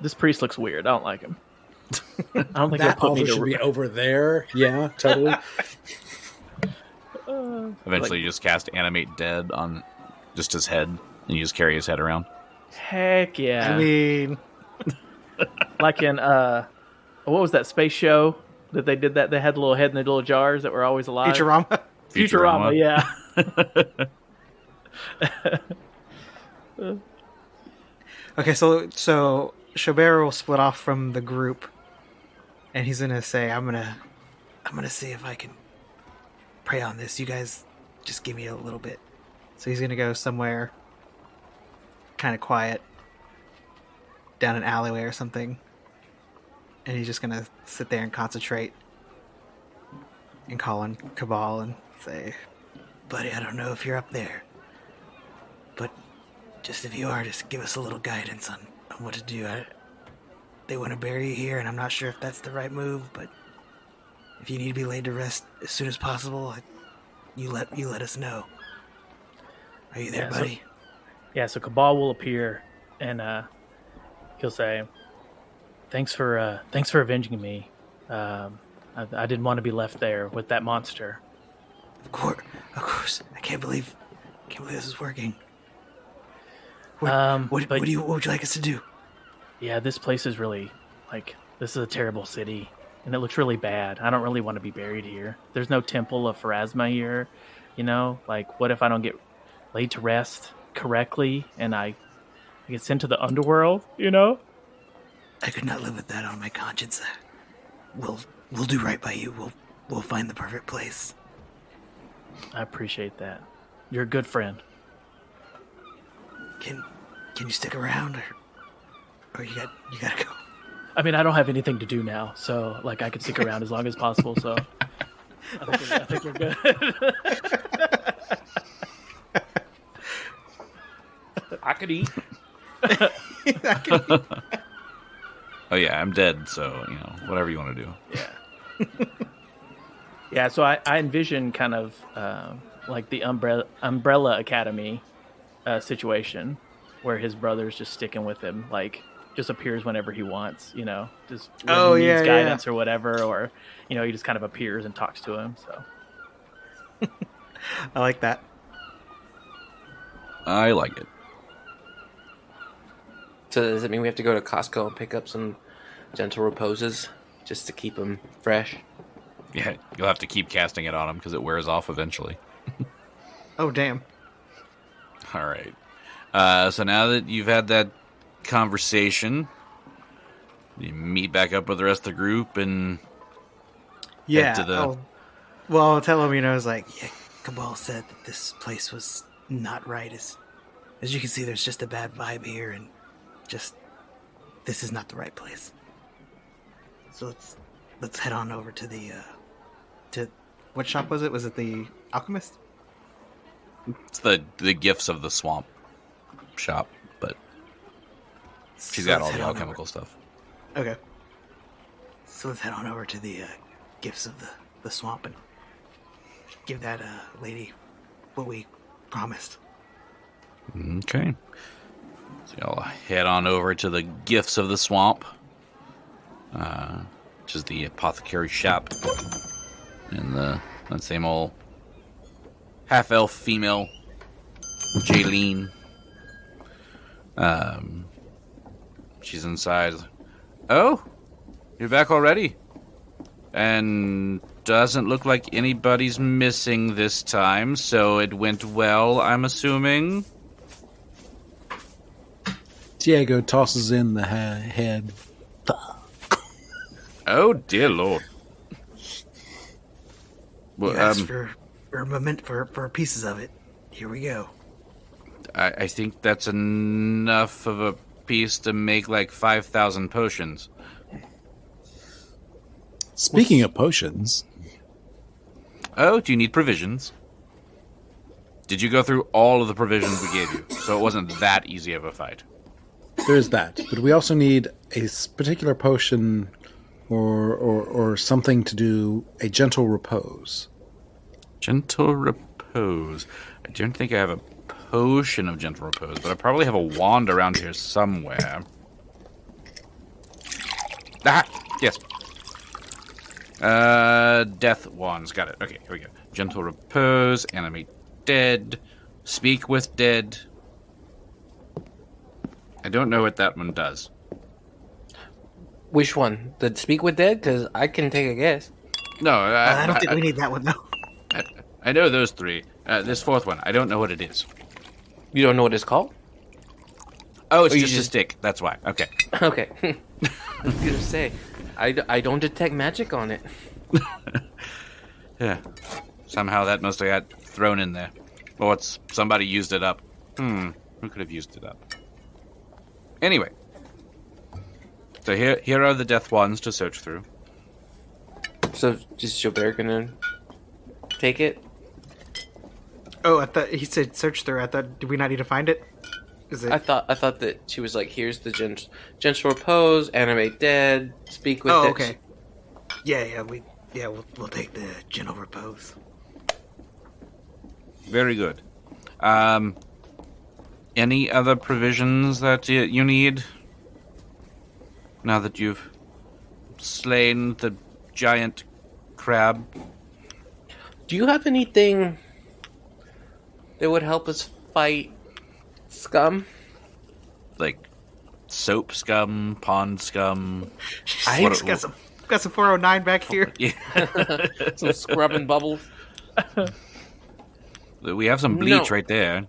This priest looks weird. I don't like him. I don't think
That
they'll put me
altar should
to
be over there. Yeah, totally.
Eventually, you just cast Animate Dead on just his head, and you just carry his head around.
Heck yeah.
I mean,
Like in, what was that space show that they did that? They had the little head in the little jars that were always alive.
Futurama.
Futurama, yeah.
Okay, so Xo'bere will split off from the group, and he's gonna say, "I'm gonna see if I can pray on this. You guys just give me a little bit." So he's gonna go somewhere kind of quiet, down an alleyway or something, and he's just gonna sit there and concentrate, and call on Cabal and say, "Buddy, I don't know if you're up there, but just if you are, just give us a little guidance on what to do. They want to bury you here, and I'm not sure if that's the right move, but if you need to be laid to rest as soon as possible, you let us know." Are you there,
Yeah, so-
buddy?
Yeah, so Cabal will appear, and he'll say, "Thanks for avenging me. I didn't want to be left there with that monster."
Of course. I can't believe this is working. What would you like us to do?
Yeah, this place is really this is a terrible city, and it looks really bad. I don't really want to be buried here. There's no temple of Pharasma here, you know. Like, what if I don't get laid to rest? correctly and I get sent to the underworld, you know?
I could not live with that on my conscience. We'll do right by you. We'll find the perfect place.
I appreciate that. You're a good friend.
Can you stick around, or you gotta go?
I mean, I don't have anything to do now, so like I could stick around as long as possible. So I think we're good.
I could eat.
Oh yeah, I'm dead, so whatever you want to do.
Yeah. Yeah. So I envision kind of like the Umbrella Academy situation where his brother's just sticking with him, like just appears whenever he wants, just when he needs guidance or whatever, or he just kind of appears and talks to him. So
I like that.
I like it.
So does it mean we have to go to Costco and pick up some gentle reposes just to keep them fresh?
Yeah, you'll have to keep casting it on him because it wears off eventually.
Oh, damn.
All right. So now that you've had that conversation, you meet back up with the rest of the group and head to the...
Well, I'll tell him, it's like, Cabal said that this place was not right. As you can see, there's just a bad vibe here, and this is not the right place. So let's head on over to the what shop was it? Was it the Alchemist?
It's the Gifts of the Swamp shop, but she's got all the alchemical stuff.
Okay. So let's head on over to the Gifts of the Swamp and give that lady what we promised.
Okay. So y'all head on over to the Gifts of the Swamp, which is the apothecary shop, and that same old half-elf female, Jaylene. She's inside. Oh, you're back already, and doesn't look like anybody's missing this time, so it went well, I'm assuming.
Diego tosses in the head.
Oh dear Lord! Well,
You asked for pieces of it. Here we go.
I think that's enough of a piece to make like 5,000 potions.
Speaking of potions...
Oh, do you need provisions? Did you go through all of the provisions we gave you? So it wasn't that easy of a fight.
There's that, but we also need a particular potion or something to do a gentle repose.
Gentle repose. I don't think I have a potion of gentle repose, but I probably have a wand around here somewhere. Ah, yes. Death wands. Got it. Okay, here we go. Gentle repose, animate dead, speak with dead. I don't know what that one does.
Which one? The speak with dead? Because I can take a guess.
No,
I don't think we need that one, though.
I know those three. This fourth one, I don't know what it is.
You don't know what it's called?
Oh, it's just a stick. That's why. Okay.
Okay. I was going to say, I don't detect magic on it.
Yeah. Somehow that must have got thrown in there. Or somebody used it up. Who could have used it up? Anyway. So here are the death wands to search through.
So, is Xo'bere gonna take it?
Oh, I thought he said search through. I thought, do we not need to find it? Is it?
I thought that she was like, here's the gentle repose, animate dead, speak with dead.
Oh, okay. We'll take the gentle repose.
Very good. Any other provisions that you need? Now that you've slain the giant crab?
Do you have anything that would help us fight Skum?
Like soap scum, pond scum?
I just got some 409 back here.
Yeah.
Some scrubbing bubbles?
We have some bleach right there.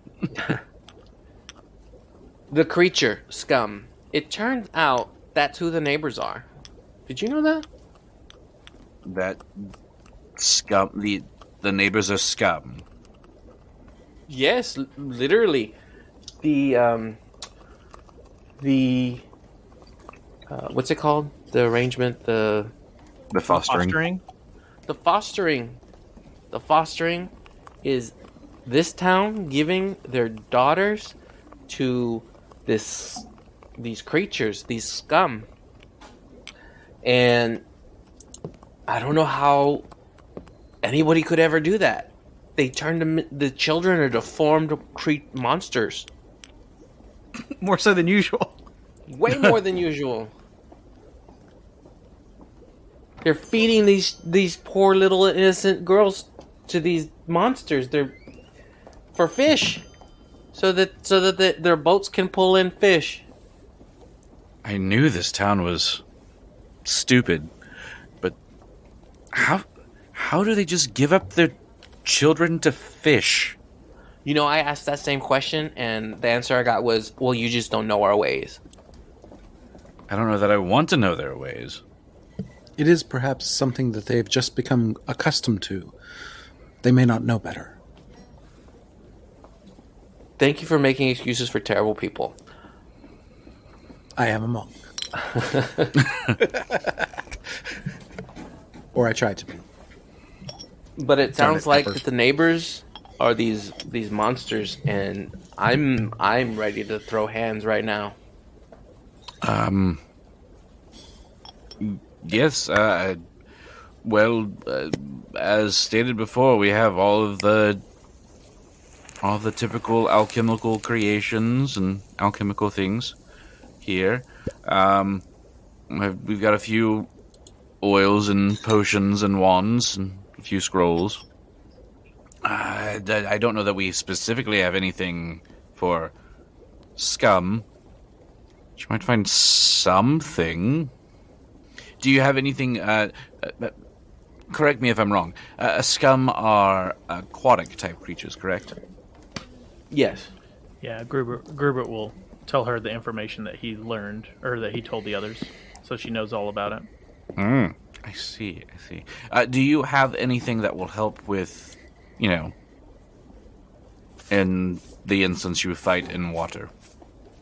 The creature, Skum. It turns out that's who the neighbors are. Did you know that?
That scum. The neighbors are scum.
Yes, literally. The what's it called? The arrangement, the
Fostering.
The fostering is this town giving their daughters to these creatures, these scum. And I don't know how anybody could ever do that. They turned the children are deformed monsters.
More so than usual.
Way more than usual. They're feeding these poor little innocent girls to these monsters. They're for fish, so that their boats can pull in fish.
I knew this town was stupid, but how do they just give up their children to fish?
You know, I asked that same question, and the answer I got was, "Well, you just don't know our ways."
I don't know that I want to know their ways.
It is perhaps something that they've just become accustomed to. They may not know better.
Thank you for making excuses for terrible people.
I am a monk. Or I try to be.
But it sounds like
pepper.
that the neighbors are these monsters, and I'm ready to throw hands right now.
Yes, as stated before, we have all the typical alchemical creations and alchemical things here. We've got a few oils and potions and wands and a few scrolls. I don't know that we specifically have anything for scum. You might find something. Do you have anything? Correct me if I'm wrong. Scum are aquatic type creatures, correct?
Yes.
Yeah, Grubert will tell her the information that he learned, or that he told the others, so she knows all about it.
I see. Do you have anything that will help with, in the instance you fight in water?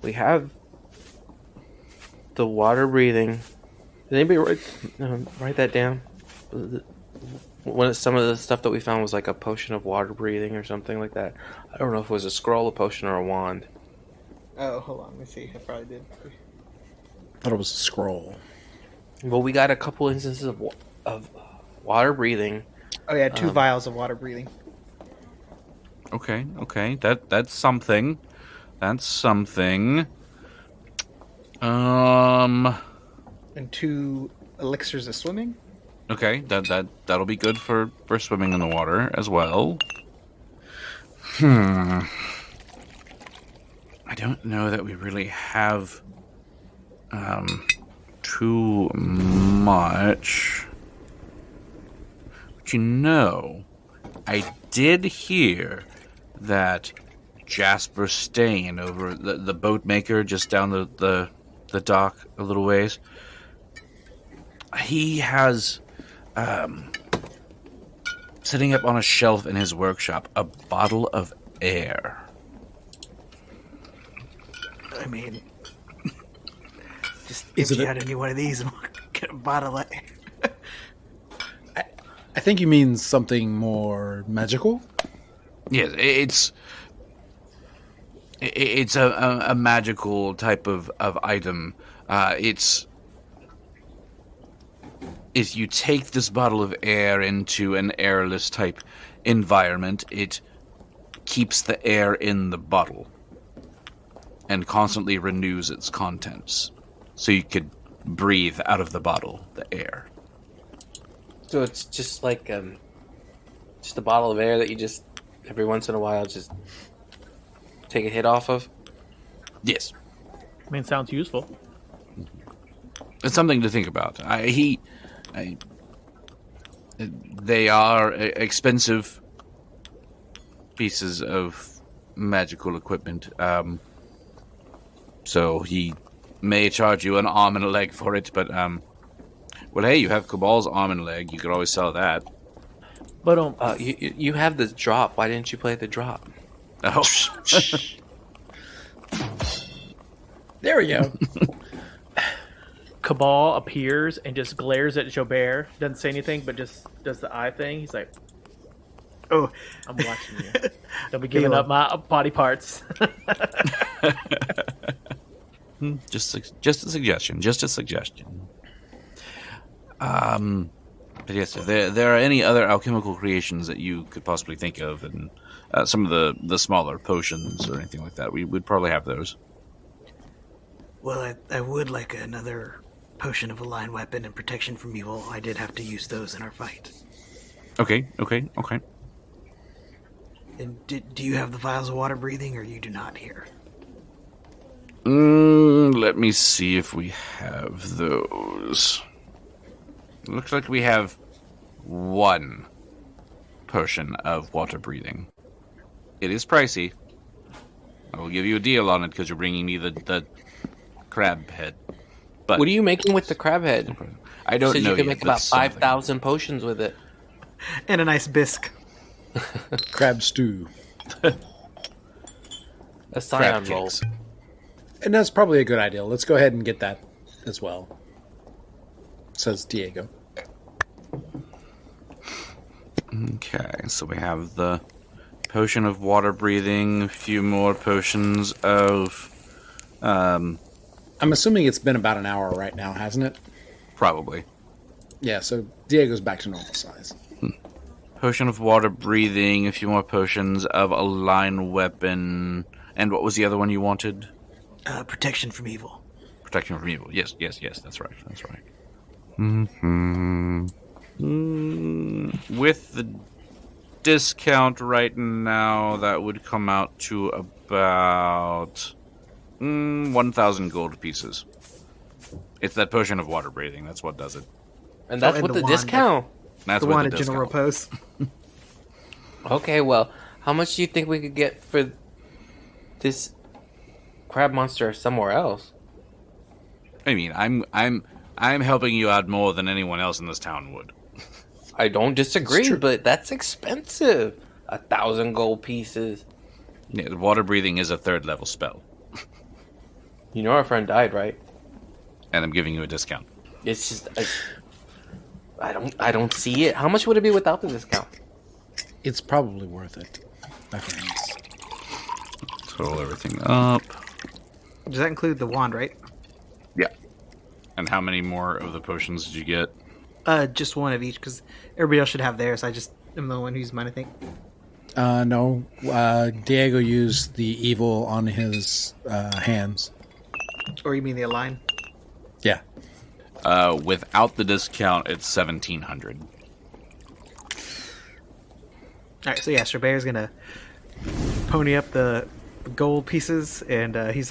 We have the water breathing. Did anybody write that down? Some of the stuff that we found was like a potion of water breathing or something like that. I don't know if it was a scroll, a potion, or a wand.
Oh, hold on. Let me see. I probably did.
I thought it was a scroll.
Well, we got a couple instances of water breathing.
Oh yeah, 2 vials of water breathing.
Okay. That's something.
And 2 elixirs of swimming.
Okay, that'll be good for swimming in the water as well. I don't know that we really have too much. But I did hear that Jasper Stain over the boat maker just down the dock a little ways, he has sitting up on a shelf in his workshop a bottle of air.
I mean, just if you had any one of these, get a bottle of air.
I think you mean something more magical.
Yes, it's a magical type of item. It's if you take this bottle of air into an airless type environment, it keeps the air in the bottle and constantly renews its contents. So you could breathe out of the bottle, the air.
So it's just like just a bottle of air that you just every once in a while just take a hit off of?
Yes.
I mean, it sounds useful.
It's something to think about. They are expensive pieces of magical equipment. So he may charge you an arm and a leg for it, but, well, hey, you have Cabal's arm and leg. You could always sell that.
But
you have the drop. Why didn't you play the drop?
Oh.
There we go.
Cabal appears and just glares at Xo'bere. Doesn't say anything, but just does the eye thing. He's like,
Oh,
I'm watching you. Don't be giving up my body parts.
Just a suggestion. Just a suggestion. But yes, if there are any other alchemical creations that you could possibly think of, and some of the smaller potions or anything like that, we would probably have those.
well, I would like another potion of a line weapon and protection from evil. I did have to use those in our fight.
Okay.
And do you have the vials of water breathing, or you do not here?
Let me see if we have those. Looks like we have one potion of water breathing. It is pricey. I will give you a deal on it because you're bringing me the crab head. But
What are you making with the crab head?
I don't
Said
know
you could
yet,
make
but
about
something.
5,000 potions with it.
And a nice bisque.
Crab stew.
A scion
Crab
roll.
cakes.
And that's probably a good idea. Let's go ahead and get that as well. Says Diego.
Okay, so we have the potion of water breathing, a few more potions of
I'm assuming it's been about an hour right now, hasn't it?
probably.
Yeah, so Diego's back to normal size.
Potion of water breathing, a few more potions of a line weapon, and what was the other one you wanted?
Protection from evil.
Protection from evil. Yes, that's right. With the discount right now, that would come out to about 1,000 gold pieces. It's that potion of water breathing. That's what does it.
And that's
and
with
the
the
wand.
discount.
That's
The
with
one
the
at General
discount.
Post.
Okay, well, how much do you think we could get for this crab monster somewhere else?
I mean, I'm helping you out more than anyone else in this town would.
I don't disagree,
true.
but that's expensive. 1,000 gold pieces.
Yeah, the water breathing is a 3rd level spell,
You know our friend died, right?
and I'm giving you a discount.
It's just I don't see it. How much would it be without the discount?
It's probably worth it, my friends.
Total everything up.
Does that include the wand, right?
Yeah. And how many more of the potions did you get?
Just one of each, because everybody else should have theirs. I just am the one who's mine, I think.
No, Diego used the evil on his hands.
Or you mean the align?
Yeah.
Without the discount, it's 1,700.
All right, so yeah, Xo'bere's gonna pony up the gold pieces, and he's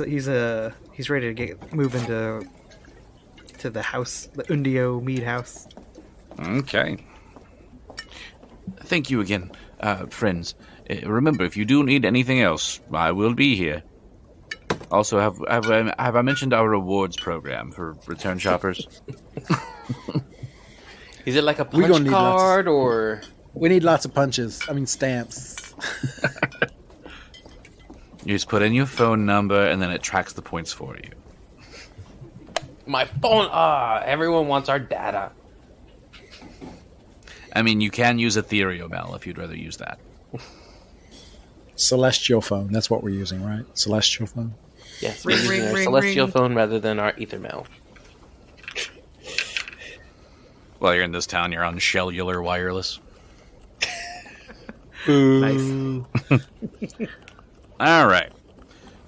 ready to move into the house, the Undio Mead House.
Okay. Thank you again, friends. Remember, if you do need anything else, I will be here. Also, have I mentioned our rewards program for return shoppers?
Is it like a
We gonna
punch
need lots of-
card or?
We need lots of punches. I mean, stamps.
You just put in your phone number, and then it tracks the points for you.
My phone. Everyone wants our data.
I mean, you can use Ethereal if you'd rather use that.
Celestial phone. That's what we're using, right? Celestial phone.
Yes,
Ring,
we're using
ring,
our
ring,
celestial
ring.
phone rather than our ether mail.
While you're in this town, you're on cellular wireless.
Nice.
All right.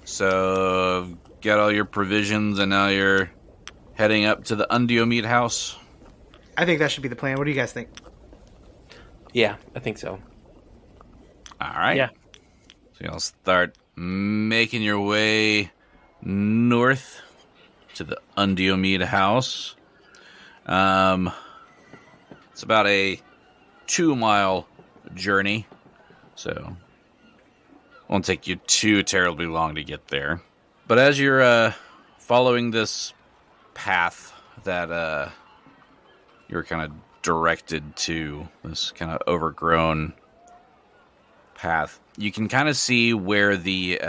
So, got all your provisions, and now you're heading up to the Undio Meat House.
I think that should be the plan. What do you guys think?
Yeah, I think so.
All right.
Yeah.
So you'll start making your way north to the Undio Meat House. It's about a 2-mile journey, so won't take you too terribly long to get there. But as you're following this path that you're kind of directed to, this kind of overgrown path, you can kind of see where the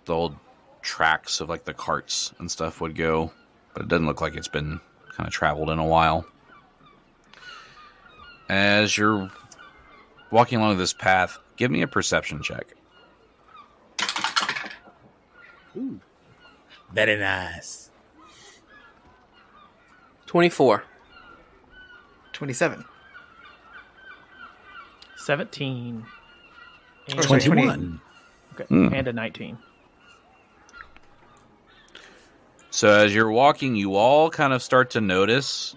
old tracks of like the carts and stuff would go, but it doesn't look like it's been kind of traveled in a while. As you're walking along this path, give me a perception check.
Ooh. Very nice.
24.
27.
17. And
21.
Okay. And a 19.
So as you're walking, you all kind of start to notice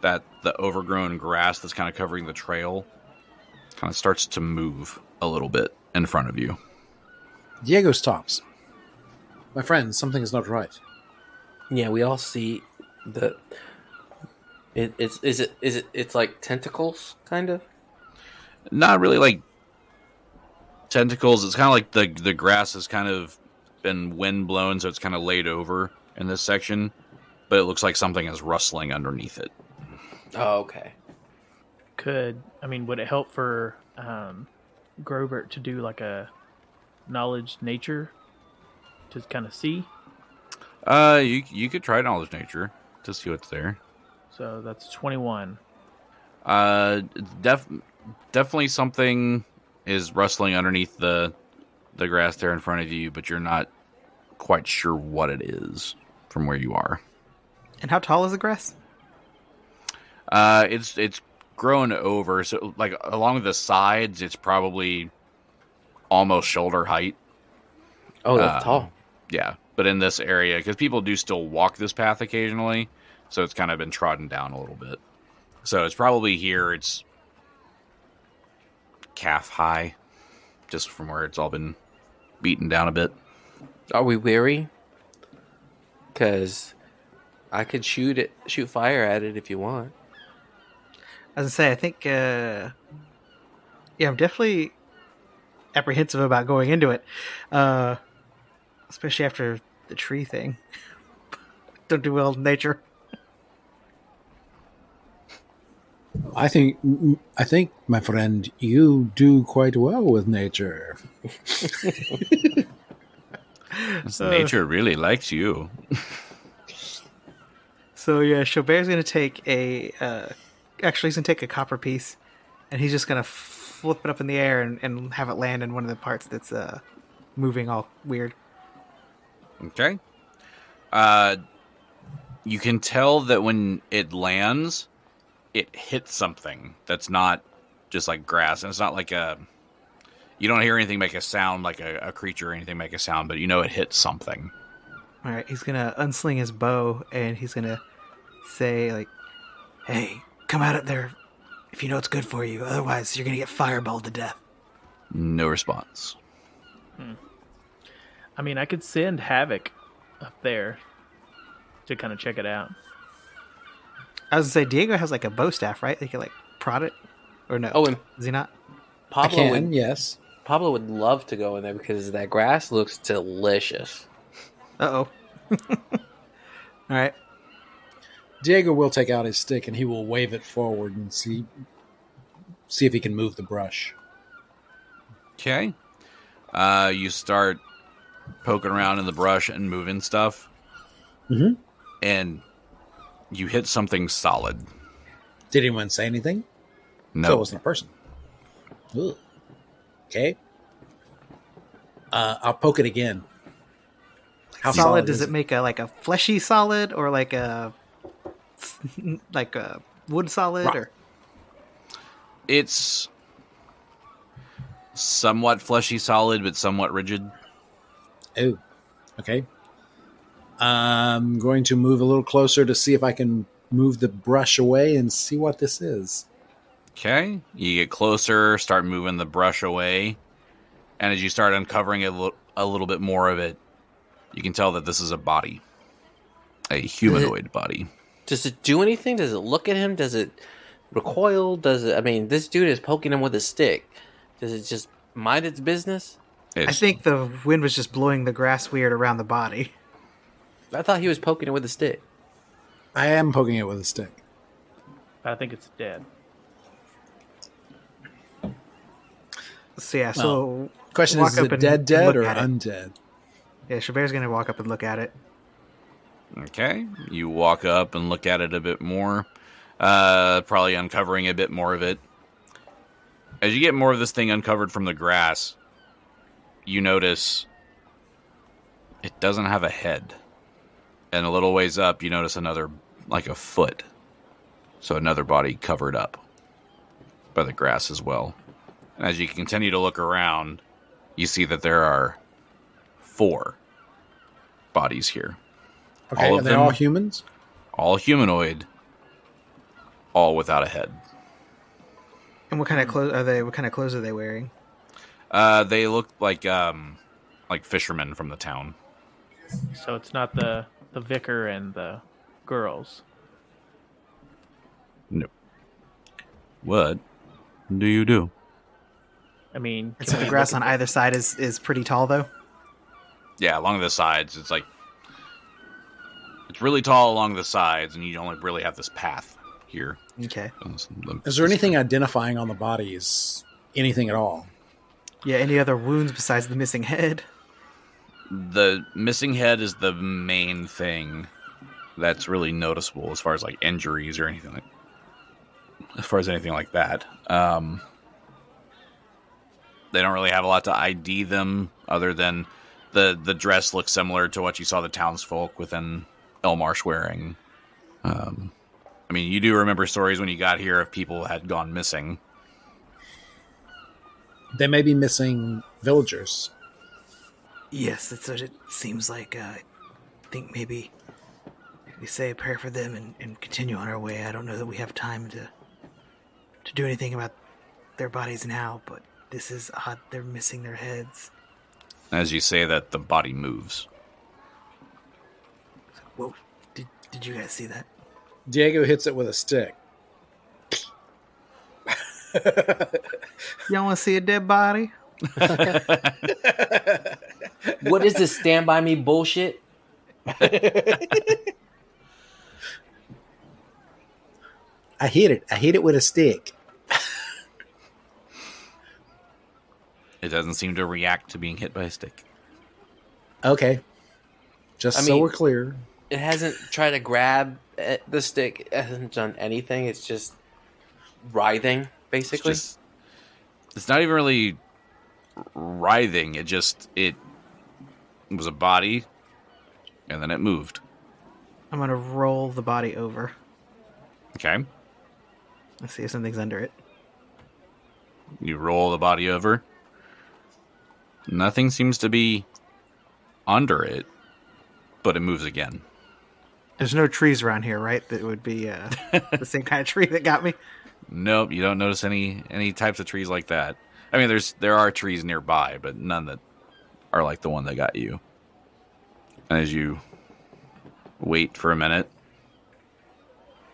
that the overgrown grass that's kind of covering the trail kind of starts to move a little bit in front of you.
Diego stops. My friend, something is not right.
Yeah, we all see the. It's like tentacles, kind of.
Not really like tentacles. It's kind of like the grass has kind of been wind blown, so it's kind of laid over in this section. But it looks like something is rustling underneath it.
Oh, okay.
Would it help for Grubert to do like a knowledge nature to kind of see?
You could try knowledge nature to see what's there.
So that's 21.
Definitely something is rustling underneath the grass there in front of you, but you're not quite sure what it is from where you are.
And how tall is the grass?
It's grown over, so like along the sides, it's probably almost shoulder height.
Oh, that's tall.
Yeah, but in this area, because people do still walk this path occasionally, so it's kind of been trodden down a little bit. So it's probably here. It's calf high, just from where it's all been beaten down a bit.
Are we weary? Because I could shoot fire at it if you want.
As I say, I think, I'm definitely apprehensive about going into it, especially after the tree thing. Don't do well in nature.
I think, my friend, you do quite well with nature.
Nature really likes you.
So yeah, Xo'bere's going to take he's going to take a copper piece, and he's just going to flip it up in the air and have it land in one of the parts that's moving all weird.
Okay. You can tell that when it lands, it hits something that's not just like grass, and it's not like you don't hear anything make a sound like a creature or anything make a sound, but you know it hits something.
All right, he's going to unsling his bow, and he's going to say, like, hey, come out of there if you know it's good for you. Otherwise, you're going to get fireballed to death.
No response.
I could send Havoc up there to kind of check it out.
I was going to say, Diego has, like, a bow staff, right? He can, like, prod it? Or no?
Oh, and
Is he not?
Yes.
Pablo would love to go in there because that grass looks delicious.
Uh-oh. All right.
Diego will take out his stick and he will wave it forward and see if he can move the brush.
Okay. You start poking around in the brush and moving stuff.
Mm-hmm.
And you hit something solid.
Did anyone say anything?
No.
So it wasn't a person. Ugh. Okay. I'll poke it again. How
solid does
is
it make a fleshy solid or like a wood solid?
Rock.
Or
It's somewhat fleshy solid, but somewhat rigid.
Oh, okay. I'm going to move a little closer to see if I can move the brush away and see what this is.
Okay. You get closer, start moving the brush away. And as you start uncovering a little bit more of it, you can tell that this is a body. A humanoid body.
Does it do anything? Does it look at him? Does it recoil? This dude is poking him with a stick. Does it just mind its business?
I think the wind was just blowing the grass weird around the body.
I thought he was poking it with a stick.
I am poking it with a stick.
I think it's dead.
So yeah, so
question
walk
is
up
it
and
dead or
look at it.
undead?
Yeah, Xo'bere's gonna walk up and look at it.
Okay, you walk up and look at it a bit more, probably uncovering a bit more of it. As you get more of this thing uncovered from the grass, you notice it doesn't have a head. And a little ways up, you notice another, like a foot. So another body covered up by the grass as well. And as you continue to look around, you see that there are 4 bodies here.
Okay,
all
are
of
they
them,
all humans?
all humanoid, all without a head.
And what kind of clothes are they? What kind of clothes are they wearing?
They look like fishermen from the town.
So it's not the vicar and the girls.
No. What do you do?
I mean,
So the grass on either side is pretty tall, though.
Yeah, along the sides, it's really tall along the sides, and you only really have this path here.
Okay.
Is there anything identifying on the bodies? Anything at all?
Yeah. Any other wounds besides the missing head?
The missing head is the main thing that's really noticeable as far as like injuries or anything like that. They don't really have a lot to ID them, other than the dress looks similar to what you saw the townsfolk within Elmarsh wearing. I mean, you do remember stories when you got here of people had gone missing.
They may be missing villagers.
Yes, that's what it seems like. I think maybe we say a prayer for them and continue on our way. I don't know that we have time to do anything about their bodies now, but this is odd. They're missing their heads.
As you say that, the body moves.
Whoa! Did you guys see that?
Diego hits it with a stick.
Y'all want to see a dead body?
What is this stand by me bullshit?
I hit it. I hit it with a stick.
It doesn't seem to react to being hit by a stick.
Okay. So we're clear.
It hasn't tried to grab the stick. It hasn't done anything. It's just writhing, basically.
It's not even really writhing. It was a body, and then it moved.
I'm gonna roll the body over.
Okay.
Let's see if something's under it.
You roll the body over. Nothing seems to be under it, but it moves again.
There's no trees around here, right? That would be the same kind of tree that got me.
Nope, you don't notice any types of trees like that. I mean, there are trees nearby, but none that are like the one that got you. And as you wait for a minute,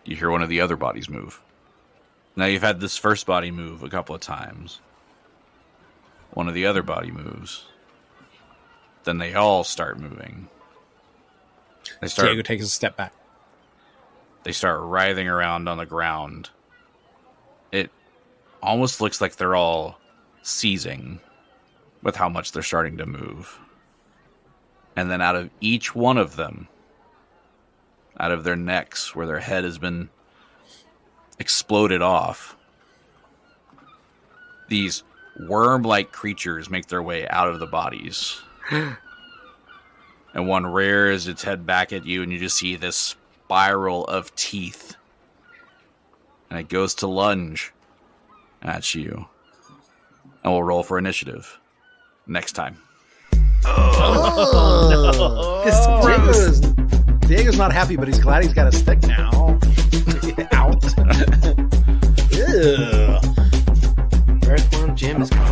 you hear one of the other bodies move. Now you've had this first body move a couple of times. One of the other body moves. Then they all start moving.
Diego takes a step back.
They start writhing around on the ground. It almost looks like they're all seizing with how much they're starting to move. And then out of each one of them, out of their necks where their head has been exploded off, these worm-like creatures make their way out of the bodies. And one rears its head back at you, and you just see this spiral of teeth. And it goes to lunge at you. And we'll roll for initiative next time.
Diego's not happy, but he's glad he's got a stick now. Out.
Earthworm Jim is coming.